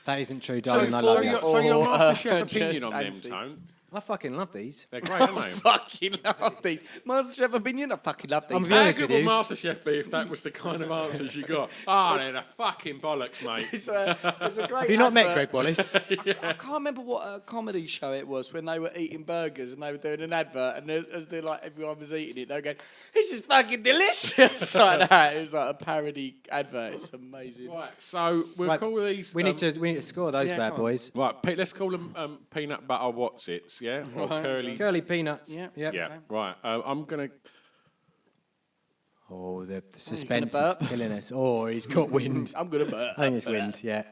That isn't true, darling. I love you. So your MasterChef just opinion on them, anti. Tone? I fucking love these. They're great, aren't they? Fucking love these. MasterChef opinion, I fucking love these. I'm How be honest good with would you. MasterChef be if that was the kind of answers you got? Ah, they're the fucking bollocks, mate. It's a great Have you not met advert. Greg Wallace? I can't remember what comedy show it was when they were eating burgers and they were doing an advert, and as they like everyone was eating it, they were going, "This is fucking delicious!" like that. It was like a parody advert. It's amazing. Right, so we'll Right, call these. we need to score those yeah, bad come on. boys. Right, let's call them peanut butter Watsits, yeah? Or Right. curly. Curly peanuts. Yeah. Yep. Yeah, right. I'm going to. Oh, the suspense is burp? killing us. Oh, he's got wind. I'm gonna burp. I think it's wind, yeah.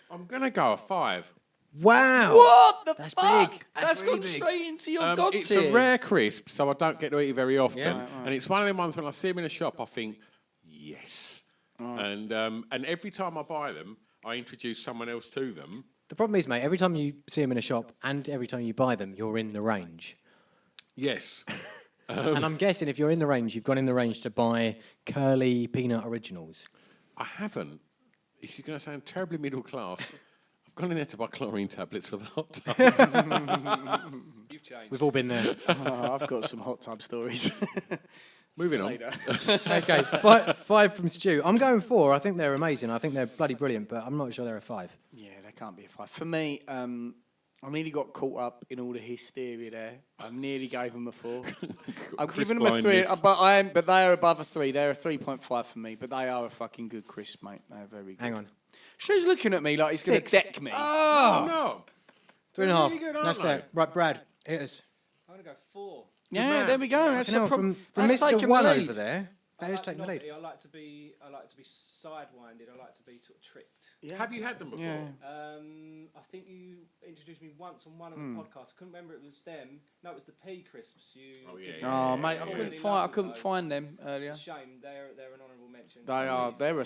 I'm going to go a 5. Wow. What the That's fuck? big. That's That's really gone big. straight into your god It's tier. a rare crisp, so I don't get to eat it very often. Yeah. And it's one of them ones when I see them in a shop, I think, yes. And every time I buy them, I introduce someone else to them. The problem is, mate, every time you see them in a shop and every time you buy them, you're in the range. Yes. And I'm guessing if you're in the range, you've gone in the range to buy Curly Peanut Originals. I haven't. This is going to sound terribly middle class. I've gone in there to buy chlorine tablets for the hot tub. You've changed. We've all been there. Oh, I've got some hot tub stories. Moving on. Okay, five from Stu. I'm going 4. I think they're amazing. I think they're bloody brilliant, but I'm not sure they're a 5. Yeah, they can't be a 5. For me, I nearly got caught up in all the hysteria there. I nearly gave them a 4. I'm Chris giving them a 3, blindness. but they are above a 3. They're a 3.5 for me, but they are a fucking good crisp, mate. They're very good. Hang on. Stu's looking at me like he's going to 6. deck me. Oh, no. 3.5. really good, aren't That's they? fair. Right, Brad, hit us. I'm going to go 4. Yeah, man. there we go. That's You know, the from that's Mr. taking One the lead. over there, that is like taking the lead. novelty. I like to be sidewinded. I like to be sort of tricked. Yeah. Have you had them before? Yeah. I think you introduced me once on one of the podcasts. I couldn't remember it was them. No, it was the pea crisps. Oh, yeah, Oh, yeah, mate, yeah, I yeah. couldn't Really find. I lovely couldn't those. find them earlier. It's a shame. They're an honourable mention. They are. They're a.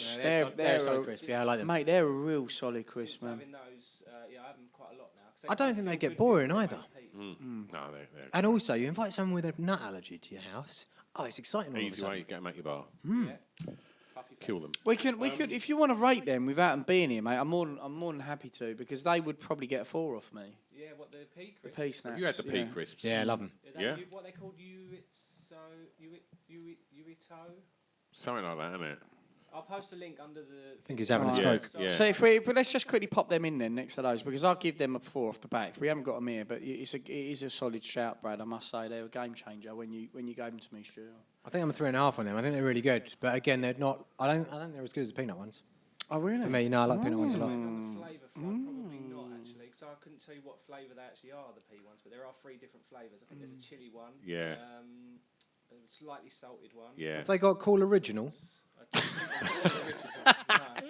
They're so crisp. Yeah, I like them. Mate, they're a real solid crisp, man. Having those, yeah, I have them quite a lot now. 'cause I don't think they get boring either. No, they're And also, you invite someone with a nut allergy to your house. Oh, it's exciting all of a easy way sudden. you get them at your bar. Puffy Kill them. We could, if you want to rate them without them being here, mate. I'm more than happy to because they would probably get a 4 off me. Yeah, what the pea The crisps? pea snacks. Have you had the pea yeah. crisps? Yeah, I love them. Are they Yeah. What they called Uito? Something like that, isn't it? I'll post a link under the. I think he's having a Alright. stroke. Yeah. So if let's just quickly pop them in then next to those because I'll give them a 4 off the back. We haven't got them here, but it is a solid shout, Brad. I must say they're a game changer when you gave them to me, Stu. I think I'm a 3.5 on them. I think they're really good, but again, they're not. I don't think they're as good as the peanut ones. Oh really? For me, no, I like peanut ones a lot. Depending on the flavour front, probably not actually. So I couldn't tell you what flavour they actually are, the pea ones, but there are 3 different flavours. I think there's a chili one. Yeah. A slightly salted one. Yeah. Have they got cool original? I don't think there's a cool original. No, I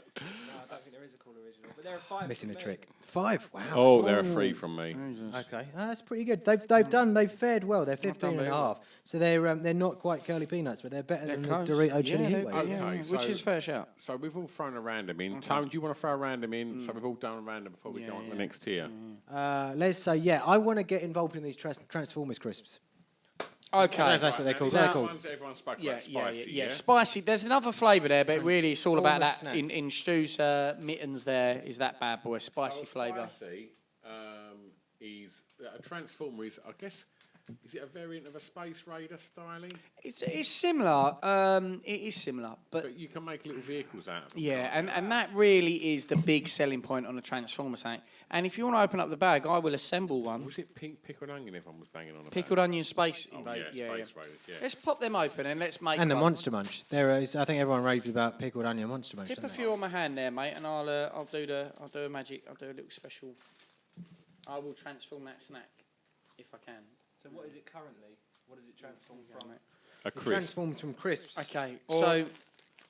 don't think there is a cool original. But there are 5. Missing a for me. trick. 5. Wow. Oh, they're a 3 from me. Okay, that's pretty good. They've fared well. They're 15.5. So they're not quite curly peanuts, but they're better than the Dorito chili heat wave. Okay, which so- is fair shout. So we've all thrown a random in. Tone, do you want to throw a random in? So we've all done a random before we go on to the next tier. Let's say, yeah, I want to get involved in these Transformers crisps. Okay. I don't know if that's what they're called. These They're are the called. ones that everyone spoke Yeah, about, spicy, yeah. Spicy. There's another flavour there, but really it's all about that. Transformer snack. In Stu's mittens there is that bad boy, spicy flavour. Spicy is a transformer is, I guess, Is it a variant of a Space Raider styling? It's similar. It is similar, But you can make little vehicles out of them. yeah, and that really is the big selling point on a Transformer tank. And if you want to open up the bag, I will assemble one. Was it pink pickled onion everyone was banging on about? Pickled onion space Oh, invade. yeah, Space Raiders, yeah. Let's pop them open and let's make And the one. Monster Munch. There is. I think everyone raved about pickled onion Monster Munch. Dip a don't they? few on my hand there, mate, and I'll do a magic. I'll do a little special. I will transform that snack if I can. So what is it currently? What does it transform from? Mate. A It crisp. transformed from crisps. Okay, Or so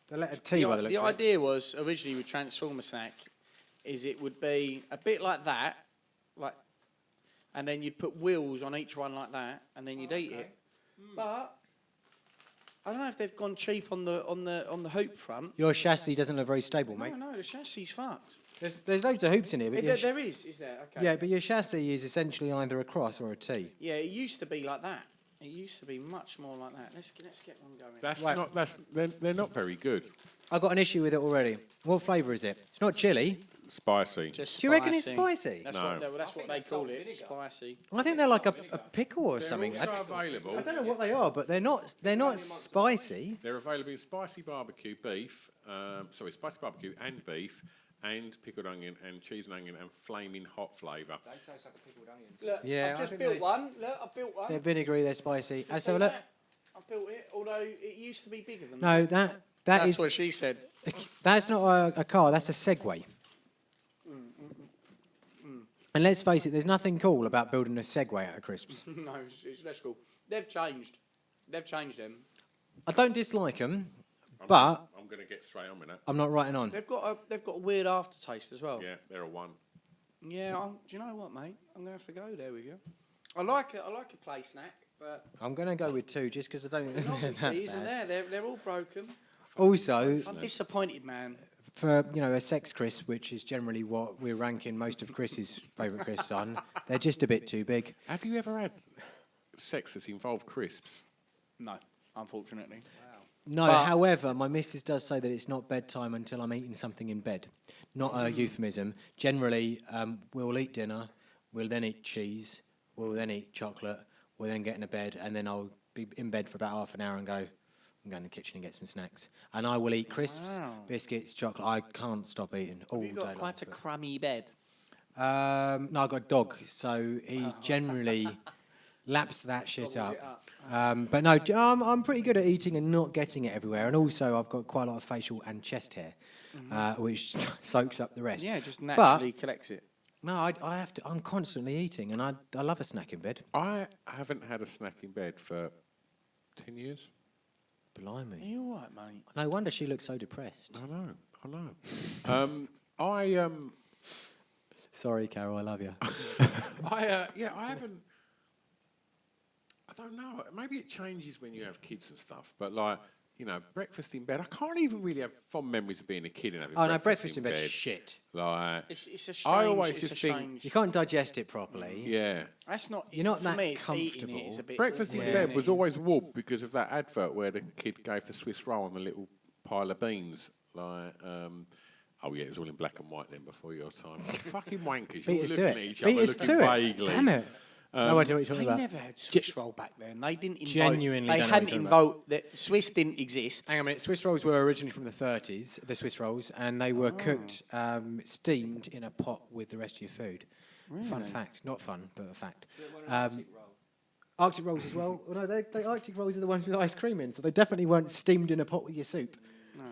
the letter T by the looks the of it. idea was originally with Transformer snack is it would be a bit like that, like, and then you'd put wheels on each one like that, and then you'd eat it. But I don't know if they've gone cheap on the hoop front. Your chassis doesn't look very stable, mate. No, the chassis fucked. There's loads of hoops in here, but There is there? Okay. yeah, but your chassis is essentially either a cross or a T. Yeah, it used to be like that. It used to be much more like that. Let's get one going. That's Right. not. They're not very good. I've got an issue with it already. What flavour is it? It's not chili. Spicy. Just Do you reckon it's spicy. spicy? That's No. what they, that's what they it's salt call it. vinegar. Spicy. I think they're like a pickle or They're something. also available. I don't know what they are, but they're not spicy. They're available in spicy barbecue beef. Spicy barbecue and beef, and pickled onion and cheese and onion and flaming hot flavour. They taste like a pickled onion. Look, Yeah, I've I just think built they- one. Look, I built one. They're vinegary. They're spicy. You Let's see have a look. that? I built it, although it used to be bigger than No, that. that That's is what she said. that's not a car. That's a Segway. And let's face it, there's nothing cool about building a Segway out of crisps. No, that's cool. They've changed. They've changed them. I don't dislike them, but I'm going to get straight on with that. I'm not writing on. They've got a weird aftertaste as well. Yeah, they're a one. Yeah, do you know what, mate? I'm gonna have to go there with you. I like a play snack, but I'm going to go with 2 just because I don't the think they're novelty that isn't bad. there. They're all broken. Also, I'm disappointed, man. for a sex crisp, which is generally what we're ranking most of Chris's favourite crisps on, they're just a bit too big. Have you ever had sex that's involved crisps? No, unfortunately. No, But- however, my missus does say that it's not bedtime until I'm eating something in bed. Not a euphemism. Generally, we'll eat dinner, we'll then eat cheese, we'll then eat chocolate, we'll then get into bed, and then I'll be in bed for about half an hour and go, I'm going to the kitchen and get some snacks. And I will eat crisps, Wow. biscuits, chocolate. I can't stop eating all Have you day got long. quite a crummy bed? No, I've got a dog, so he generally laps that shit Gobbles up. it up. But no, I'm pretty good at eating and not getting it everywhere. And also, I've got quite a lot of facial and chest hair, which soaks up the rest. Yeah, just naturally collects it. No, I have to. I'm constantly eating, and I love a snack in bed. I haven't had a snack in bed for 10 years. Are Blimey. you all right, mate? No wonder she looks so depressed. I know. Sorry, Carol, I love you. I haven't. I don't know. Maybe it changes when you have kids and stuff. But breakfast in bed. I can't even really have fond memories of being a kid and having. Oh no, breakfast in bed, shit. Like It's a strange. I always it's just a think- strange. You can't digest it properly. yeah. That's not. You're not for that me, it's eating it comfortable. is a bit Breakfast in awkward, Yeah. bed isn't was it? always wool because of that advert where the kid gave the Swiss roll on the little pile of beans. It was all in black and white then before your time. Fucking wankers. Beat You're us to looking it. at each Beat other, us looking to it. vaguely. Damn it. No idea what you're talking They about. never had Swiss roll back then. They didn't invoke. Genuinely They don't know what hadn't you're talking invoked that Swiss didn't exist. Hang on a minute. Swiss rolls were originally from the 30s, the Swiss rolls, and they were cooked, steamed in a pot with the rest of your food. Fun fact. Not fun, but a fact. Arctic rolls as well. Well, no, the Arctic rolls are the ones with ice cream in, so they definitely weren't steamed in a pot with your soup.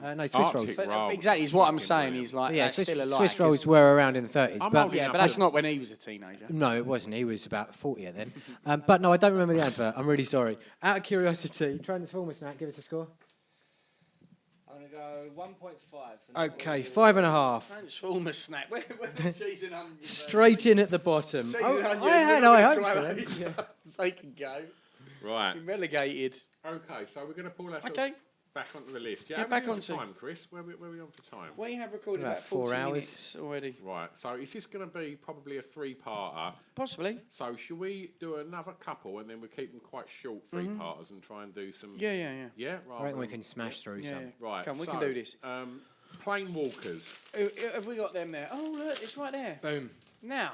No, Swiss rolls. Arctic But roll. exactly, is what I'm Fucking saying. brilliant. Is like But yeah, that's still alive. Swiss 'cause- rolls were around in the 30s, I'm but old Yeah, enough but that's not when he was a teenager. no, it wasn't. He was about 40 then. But no, I don't remember the advert. I'm really sorry. Out of curiosity, Transformer snack, give us a score. I'm going to go 1.5. for the Okay, full- 5.5. Transformer snack. Where the cheese and onion? Straight in at the bottom. Cheese Oh, and onion. I had we're not high gonna hopes try for those. them. They can go. Right. Been relegated. Okay, so we're going to pull that Okay. back onto the list. Yeah, how are we back doing onto- for time, Chris. Where are we on for time? We have recorded About about 4 40 hours. minutes already. Right. So is this going to be probably a 3-parter? Possibly. So shall we do another couple and then we keep them quite short 3-parters and try and do some? Yeah, yeah, yeah. Yeah. I reckon we rather can smash through Yeah, some. yeah. Right. Come, we so, can do this. Plane walkers. Have we got them there? Oh, look, it's right there. Boom. Now,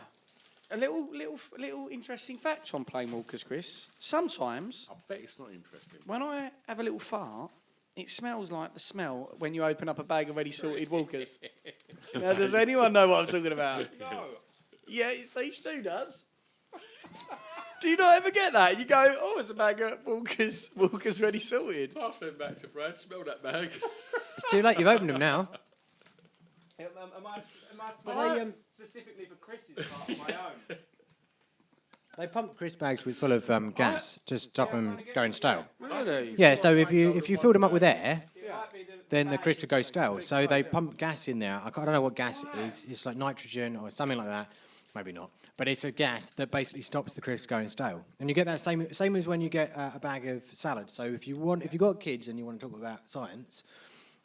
A little interesting fact on plain Walkers, Chris. Sometimes I bet it's not interesting. when I have a little fart, it smells like the smell when you open up a bag of ready salted Walkers. Now, does anyone know what I'm talking about? No. Yeah, see, Stu does. Do you not ever get that? You go, oh, it's a bag of Walkers ready salted. Pass them back to Brad. Smell that bag. It's too late. You've opened them now. Am I Well, specifically for Chris's part of my own? They pump crisp bags with full of gas to stop them going stale. Really? Yeah, so if you fill them up with air, It might be then the crisps will go stale. So they pump gas in there. I don't know what gas it is. It's like nitrogen or something like that. Maybe not. But it's a gas that basically stops the crisps going stale. And you get that same as when you get a bag of salad. So if you've got kids and you want to talk about science,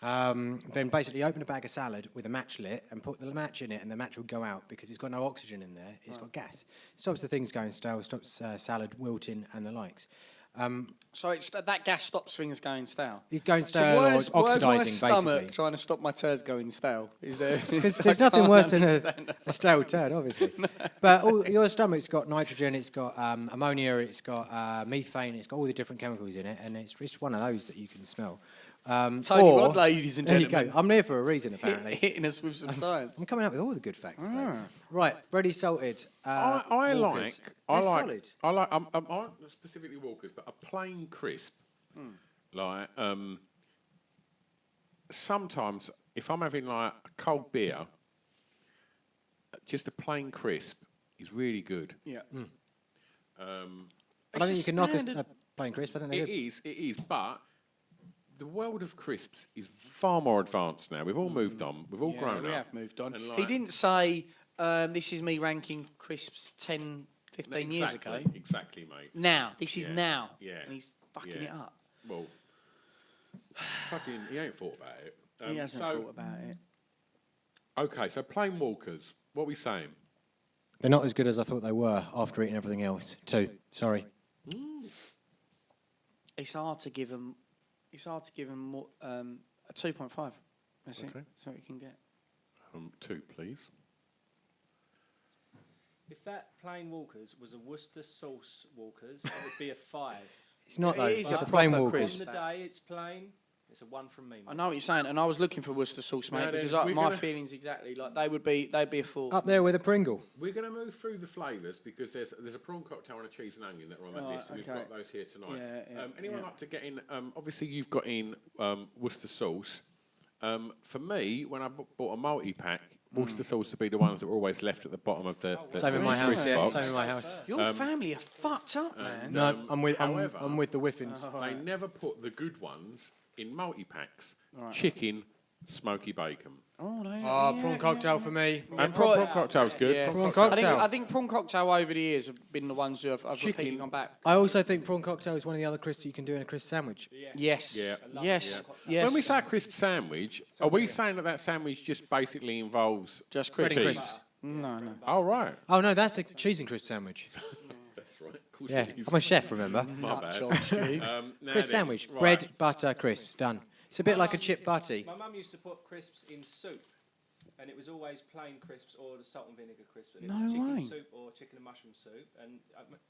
then basically open a bag of salad with a match lit and put the match in it, and the match will go out because it's got no oxygen in there. It's got gas. Stops the things going stale, stops salad wilting and the likes. So it's that gas stops things going stale. You're going So stale or why is my oxidising, stomach basically. trying to stop my turds going stale? Is there? Because there's nothing worse than a stale turd, obviously. But your stomach's got nitrogen, it's got ammonia, it's got methane, it's got all the different chemicals in it, and it's one of those that you can smell. Tony or- Rod, ladies and There you gentlemen. go. I'm there for a reason, apparently. Hitting us with some science. I'm coming up with all the good facts. Today. Right, ready salted. I Walkers. like. They're solid. I like. I aren't specifically Walkers, but a plain crisp. Like sometimes, if I'm having like a cold beer, just a plain crisp is really good. Yeah. I don't think you can knock a plain crisp. I think they're It good. is. It is. But the world of crisps is far more advanced now. We've all moved on. We've all grown we up. have moved on. And He like- didn't say, this is me ranking crisps 10, 15 years ago. Exactly, mate. Now. This is Yeah. now. Yeah. And he's fucking Yeah. it up. Well, fucking, he ain't thought about it. He hasn't so, thought about it. Okay, so plain Walkers. What are we saying? They're not as good as I thought they were after eating everything else. 2. Sorry. It's hard to give them. It's hard to give them more, a 2.5. That's it. Okay. That's what you can get. 2, please. If that plain Walkers was a Worcester sauce Walkers, it would be a 5. It's not It though. is It's a a plain proper Walkers. crisp. On the day it's plain, it's a 1 from me. I mate. know what you're saying, and I was looking for Worcester sauce, mate, Now then, because we're my gonna- feelings exactly like they'd be a 4. Up there with a Pringle. We're going to move through the flavours because there's a prawn cocktail and a cheese and onion that are on that Right, list. And We've okay. got those here tonight. Yeah, Anyone yeah. like to get in? Obviously, you've got in Worcester sauce. For me, when I bought a multi-pack, Worcester sauce would be the ones that were always left at the bottom of the Same in my house. crisp Yeah. box. Same in my house. Your family are fucked up, man. No, I'm with however- I'm with the Whiffins. They never put the good ones in multi-packs. Chicken, smoky bacon. Oh, they, Prawn cocktail for me. And prawn cocktail's good. Yeah. Prawn I cocktail. think prawn cocktail over the years have been the ones who I've repeatedly Chicken. gone back. I also think prawn cocktail is one of the other crisps you can do in a crisp sandwich. Yes. Yeah. Yes. Yeah. Yes. When we say a crisp sandwich, are we saying that sandwich just basically involves just Bread crisp. and cheese? crisps. No, no. Oh, right. Oh no, that's a cheese and crisp sandwich. That's right. Of course Yeah, it is. I'm a chef, remember? My bad. Nut job, Stu. Now Crisp then, sandwich, right. bread, butter, crisps, done. It's a bit like a chip butty. My mum used to put crisps in soup, and it was always plain crisps or the salt and vinegar crisps. And it No was chicken way. soup or chicken and mushroom soup. And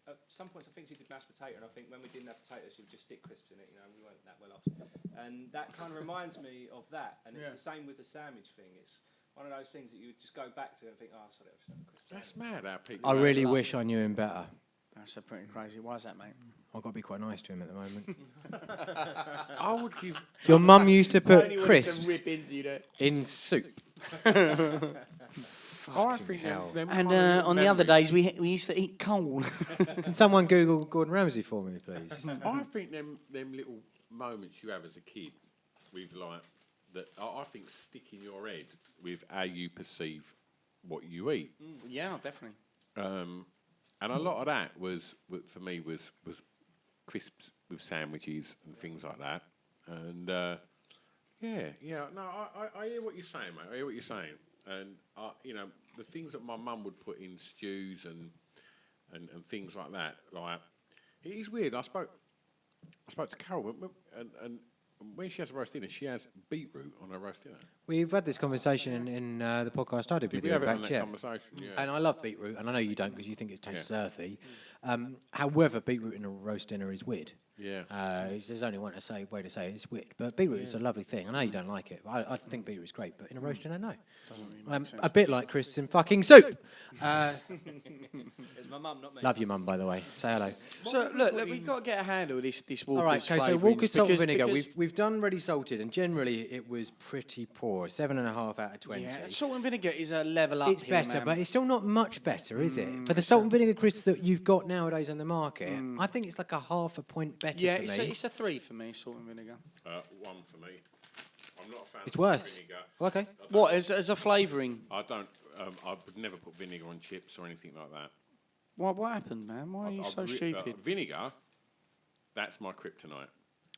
at some points, I think she did mashed potato, and I think when we didn't have potatoes, she would just stick crisps in it. You know, we weren't that well off. And that kind of reminds me of that. And it's the same with the sandwich thing. It's one of those things that you would just go back to and think, oh, sorry, I just had a crisp. That's mad how people. I don't really love- wish I knew him better. That's pretty crazy. Why is that, mate? I've got to be quite nice to him at the moment. I would give. Your mum used to put Only wanted to crisps rip into you there. in soup. I think hell. them And kind of on the other memories- days, we used to eat coal. Can someone Google Gordon Ramsay for me, please? I think them little moments you have as a kid with like that. I think stick in your head with how you perceive what you eat. Yeah, definitely. And a lot of that was for me was crisps with sandwiches and things like that. And yeah, no, I hear what you're saying, mate. I hear what you're saying. And you know, the things that my mum would put in stews and things like that. Like it is weird. I spoke to Carol and when she has a roast dinner, she has beetroot on her roast dinner. We've had this conversation in the podcast I did with We you, have in it on fact, that yeah. conversation. Yeah. And I love beetroot, and I know you don't because you think it tastes earthy. However, beetroot in a roast dinner is weird. Yeah. There's only one way to say it. It's weird, but beetroot is a lovely thing. I know you don't like it. I think beetroot is great, but in a roast dinner, no. A bit like crisps in fucking soup. It's my mum, not me. Love your mum, by the way. Say hello. So look, we've got to get a handle of this Walker's All right, okay, so flavourings Walker's salt and because- vinegar. because- We've done ready salted, and generally it was pretty poor. 7.5 out of 20. Yeah, salt and vinegar is a level up. It's here, better, man. but it's still not much better, is it? For the salt and vinegar crisps that you've got nowadays on the market, I think it's like a half a point better yeah, for it's me. it's a 3 for me, salt and vinegar. One for me. I'm not a fan It's of worse. vinegar. Okay. What as a flavouring? I don't. I would never put vinegar on chips or anything like that. What happened, man? Why are you so stupid? Vinegar, that's my kryptonite.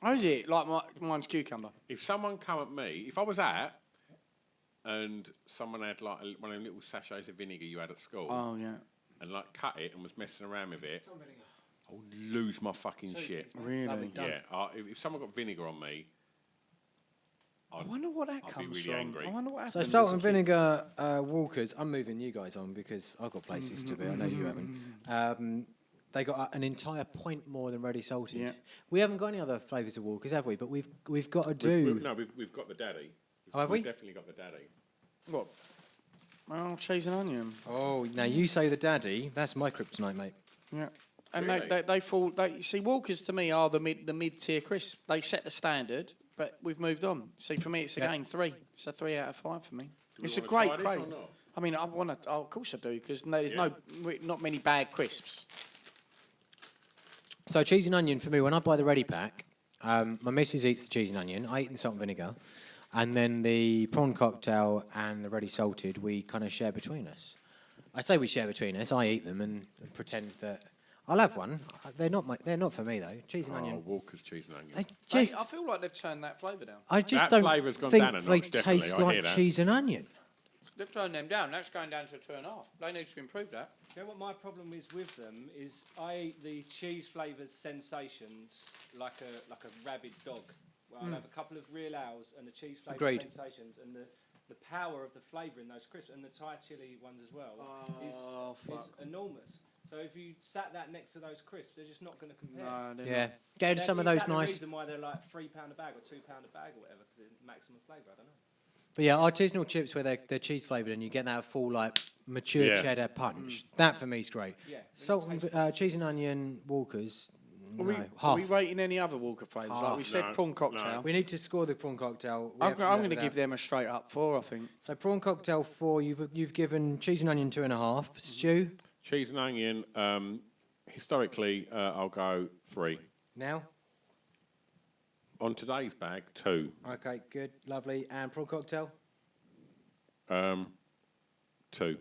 Oh, is it like mine's cucumber? If someone come at me, if I was out and someone had like one of them little sachets of vinegar you had at school Oh yeah, and like cut it and was messing around with it, I would lose my fucking shit. really? Yeah, if someone got vinegar on me, I wonder what that I'd be comes really from. angry. I wonder what So happened. salt as a and kid. vinegar Walkers, I'm moving you guys on because I've got places to be. I know you haven't. They got an entire point more than ready salted. Yeah. We haven't got any other flavours of Walkers, have we? But we've got to We've- do. no, we've got the daddy. Oh, have We've we? definitely got the daddy. What? Oh, cheese and onion. Oh, now you say the daddy. That's my kryptonite, mate. Yeah. And Really? they fall. They see Walkers to me are the mid tier crisp. They set the standard, but we've moved on. See, for me, it's again 3. It's a 3 out of 5 for me. Do we It's a wanna great try this or crate. not? I mean, I want to. Oh, of course I do, because there's Yeah. not many bad crisps. So cheese and onion for me, when I buy the ready pack, my missus eats the cheese and onion. I eat the salt and vinegar. And then the prawn cocktail and the ready salted, we kind of share between us. I say we share between us. I eat them and pretend that I'll have one. They're not for me though. Cheese and Oh, onion. Walker's cheese and onion. They They, just, I feel like they've turned that flavour down. I just That don't flavour's gone think down a they notch, definitely, taste I hear like that. cheese and onion. They've turned them down. That's going down to a 2.5. They need to improve that. You know what my problem is with them is I eat the cheese flavoured sensations like a rabid dog. Well, I'll have a couple of real owls and the cheese flavoured Agreed. sensations and the power of the flavour in those crisps and the Thai chili ones as well Oh, is fuck. enormous. So if you sat that next to those crisps, they're just not going to compare. No, they're Yeah, not. get some of those The nice. reason why they're like £3 a bag or £2 a bag or whatever because it's maximum flavour. I don't know. But yeah, artisanal chips where they're cheese flavoured and you get that full like mature Yeah. cheddar punch. That for me is great. Yeah, Salt it and cheese and onion Walkers. Are No, we, half. are we rating any other Walker flavours? Like Half. we said, No, prawn no. cocktail. We need to score the prawn cocktail. We I'm have to going do to that. give them a straight up 4, I think. So prawn cocktail 4. You've given cheese and onion 2.5. Stew Cheese and onion, historically, I'll go 3. now. On today's bag, 2. Okay, good, lovely. And prawn cocktail. 2.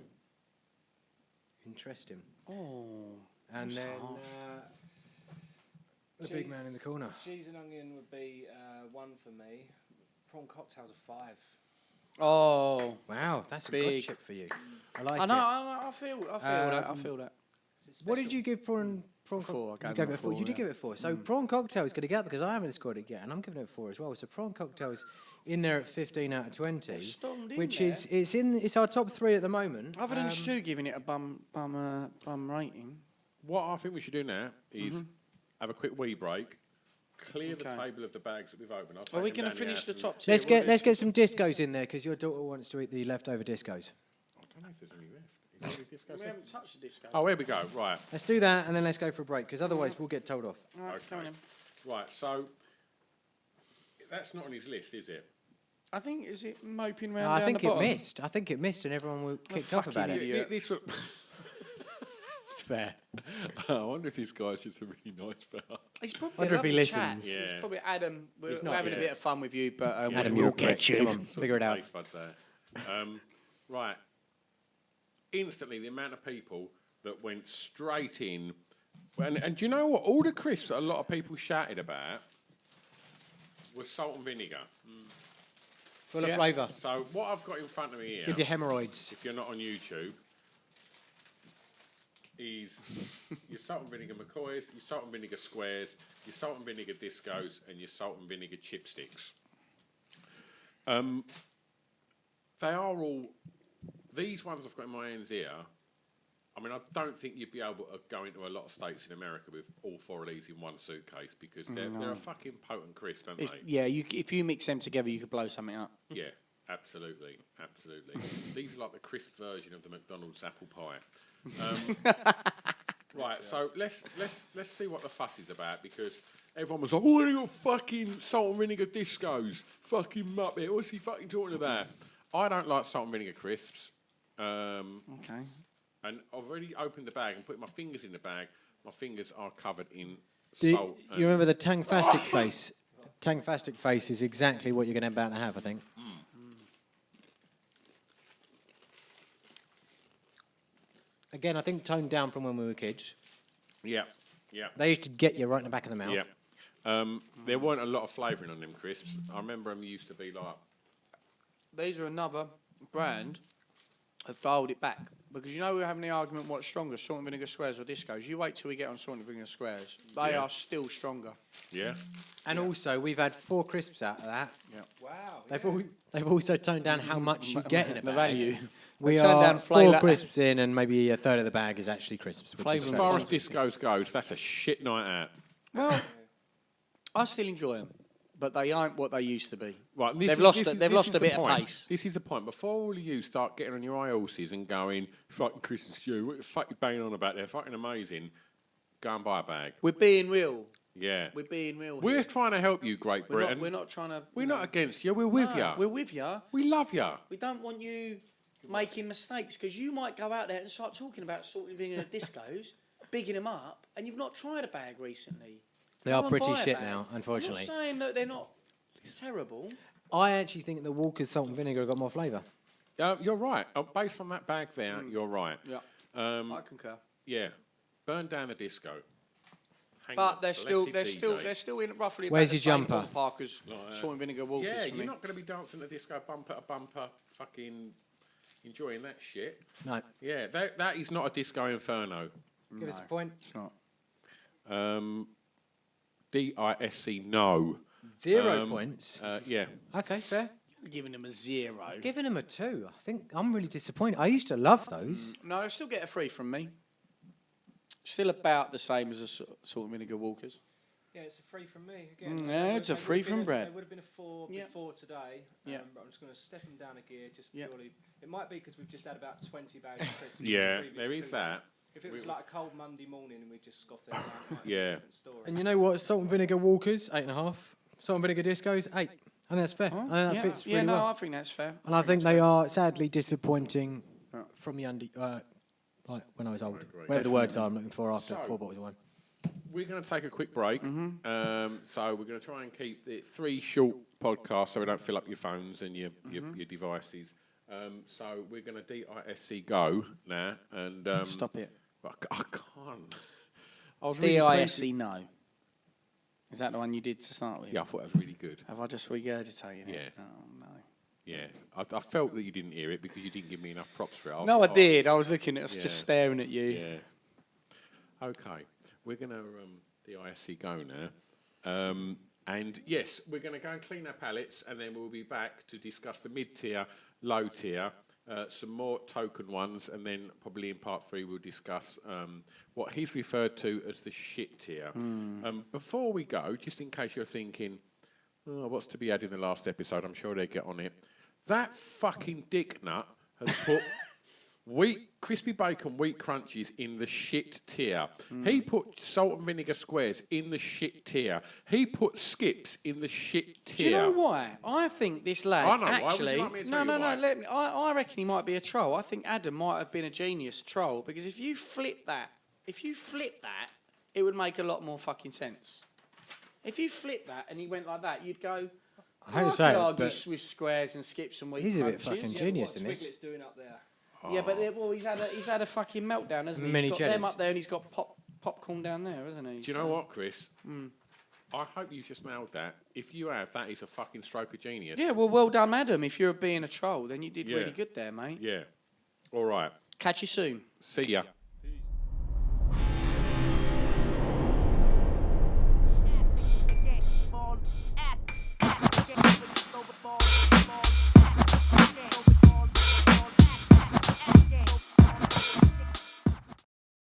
Interesting. Oh. And That's then harsh. the big man in the corner. Cheese and onion would be 1 for me. Prawn cocktails are 5. Oh. Wow, that's a good Big. chip for you. I like I know, it. I feel that. I Um, feel that. What did you give prawn? Four, I You gave gave them it a 4. You 4, did yeah. give it 4. So prawn cocktail is going to get up because I haven't scored it yet, and I'm giving it 4 as well. So prawn cocktail is in there at 15 out of 20, Stormed in which there. is it's our top 3 at the moment. Other than Um, Stu giving it a bum rating. What I think we should do now is have a quick wee break, clear the Okay. table of the bags that we've opened. I'll Are we take them going to down finish the house top and- tier? Let's get some discos in there because your daughter wants to eat the leftover discos. I don't know if there's any left. Is there any discos We left? haven't touched the disco. Oh, here we go. Right. Let's do that and then let's go for a break because otherwise we'll get told off. All right, come on Okay. in. Right. So that's not on his list, is it? I think, is it moping round I down think the it bottom? missed. I think it missed and everyone kicked off fucking about it. idiot. This was- It's fair. I wonder if this guy's just a really nice fella. He's probably Wonder a if he lovely chap. listens. He's Yeah. probably Adam. We're, He's we're not, having yeah. a bit of fun with you, but Adam, we'll you'll get get you. Come on, figure it out. Taste buds there. Right. Instantly, the amount of people that went straight in. And do you know what? All the crisps that a lot of people shouted about was salt and vinegar. Full of Yeah. flavour. So what I've got in front of me here, Give you hemorrhoids. if you're not on YouTube, is your salt and vinegar McCoys, your salt and vinegar squares, your salt and vinegar discos, and your salt and vinegar chipsticks. They are all, these ones I've got in my hands here, I mean, I don't think you'd be able to go into a lot of states in America with all 4 of these in one suitcase because they're a fucking potent crisp, aren't they? Yeah, if you mix them together, you could blow something up. Yeah, absolutely. These are like the crisp version of the McDonald's apple pie. Right, so let's see what the fuss is about because everyone was like, oh, they got fucking salt and vinegar discos, fucking muppet. What's he fucking talking about? I don't like salt and vinegar crisps. Okay. And I've already opened the bag and put my fingers in the bag. My fingers are covered in Do you, salt. you remember the Tangfastic face? Tangfastic face is exactly what you're going to about to have, I think. Again, I think toned down from when we were kids. Yeah. They used to get you right in the back of the mouth. Yeah. There weren't a lot of flavouring on them crisps. I remember them used to be like... These are another brand have dialed it back. Because you know we were having the argument what's stronger, salt and vinegar squares or discos. You wait till we get on salt and vinegar squares. They Yeah. are still stronger. Yeah. And also, we've had 4 crisps out of that. Wow. They've also toned down how much you get in a The bag. value. We They turned are down 4 flavour- crisps in, and maybe a third of the bag is actually crisps. Which Flavour is As and far fair. as discos goes, that's a shit night out. Well, I still enjoy them, but they aren't what they used to be. Right, and this They've is- lost this it- is- they've this lost is a the bit of point. pace. This is the point. Before all of you start getting on your high horses and going, fucking Chris and Stu, what the fuck you banging on about? They're fucking amazing. Go and buy a bag. We're being real. Yeah. We're being real. We're here. trying to help you, Great We're Britain. not, we're not trying to. We're not against you. We're with you. We're with you. We love you. We don't want you making mistakes because you might go out there and start talking about salt and vinegar discos, bigging them up, and you've not tried a bag recently. They Go are and pretty buy a shit bag. now, unfortunately. I'm not saying that they're not terrible. I actually think the Walker's salt and vinegar got more flavour. You're right. Based on that bag there, you're right. Yeah, Um, I concur. yeah. Burn down the disco. Hang But the they're still, blessed they're DJ. still in roughly Where's about the your same jumper? ballpark as salt and vinegar Walkers Yeah, for you're me. not going to be dancing the disco bumper to bumper, fucking enjoying that shit. No. Yeah, that is not a disco inferno. Give us a point. It's not. DISC, no. 0 points. Yeah. Okay, fair. You're giving them a 0. Giving them a 2. I think I'm really disappointed. I used to love those. No, they'll still get a 3 from me. Still about the same as a salt and vinegar Walkers. Yeah, it's a 3 from me again. Yeah, it's a It would 3 have from been Brad. It would have been a 4 Yeah. before today. Yeah. But I'm just going to step them down a gear, just Yeah. purely. It might be because we've just had about 20 bags of crisps. Yeah, previous there is to that. If it was like a cold Monday morning and we just scoffed them down, it might be Yeah. a different story. And you know what? Salt and vinegar Walkers, 8.5. Salt and vinegar Discos, 8. And that's fair. I think that yeah, fits yeah, really no, well. I think that's fair. And I think they are sadly disappointing Yeah. from the like when I was old. agree. Whatever the words are I'm looking for after So- 4 bottles of wine. We're going to take a quick break. Mm-hmm. So we're going to try and keep it 3 short podcasts so we don't fill up your phones and your devices. So we're going to DISC go now. And Stop it. I can't. I was really DISC, pleased- no. Is that the one you did to start with? Yeah, I thought that was really good. Have I just regurgitated it? Yeah. Oh, no. Yeah, I felt that you didn't hear it because you didn't give me enough props for it. No, I thought, did. I was looking at us, Yeah. just staring at you. Yeah. Okay, we're going to DISC go now. And yes, we're going to go and clean our palettes and then we'll be back to discuss the mid-tier, low-tier, some more token ones, and then probably in part 3 we'll discuss what he's referred to as the shit tier. Before we go, just in case you're thinking, oh, what's to be had in the last episode, I'm sure they'll get on it. That fucking dick nut has put crispy bacon wheat crunchies in the shit tier. He put salt and vinegar squares in the shit tier. He put skips in the shit Do tier. you know why? I think this lad I know why. Would you actually. like me to No, tell no, you no. why? Let me. I reckon he might be a troll. I think Adam might have been a genius troll because if you flip that, it would make a lot more fucking sense. If you flip that and he went like that, you'd go. I hate to "Oh, say could it, argue but with squares and skips and wheat he's a bit crunches." fucking Yeah, genius what in this. Twiglet's doing up there. Yeah, but well, he's had a fucking meltdown, hasn't he? Many He's got them jellies. up there and he's got popcorn down there, hasn't he? Do you know what, Chris? I hope you just nailed that. If you have, that is a fucking stroke of genius. Yeah, well done, Adam. If you're being a troll, then you did Yeah. really good there, mate. Yeah. All right. Catch you soon. See ya.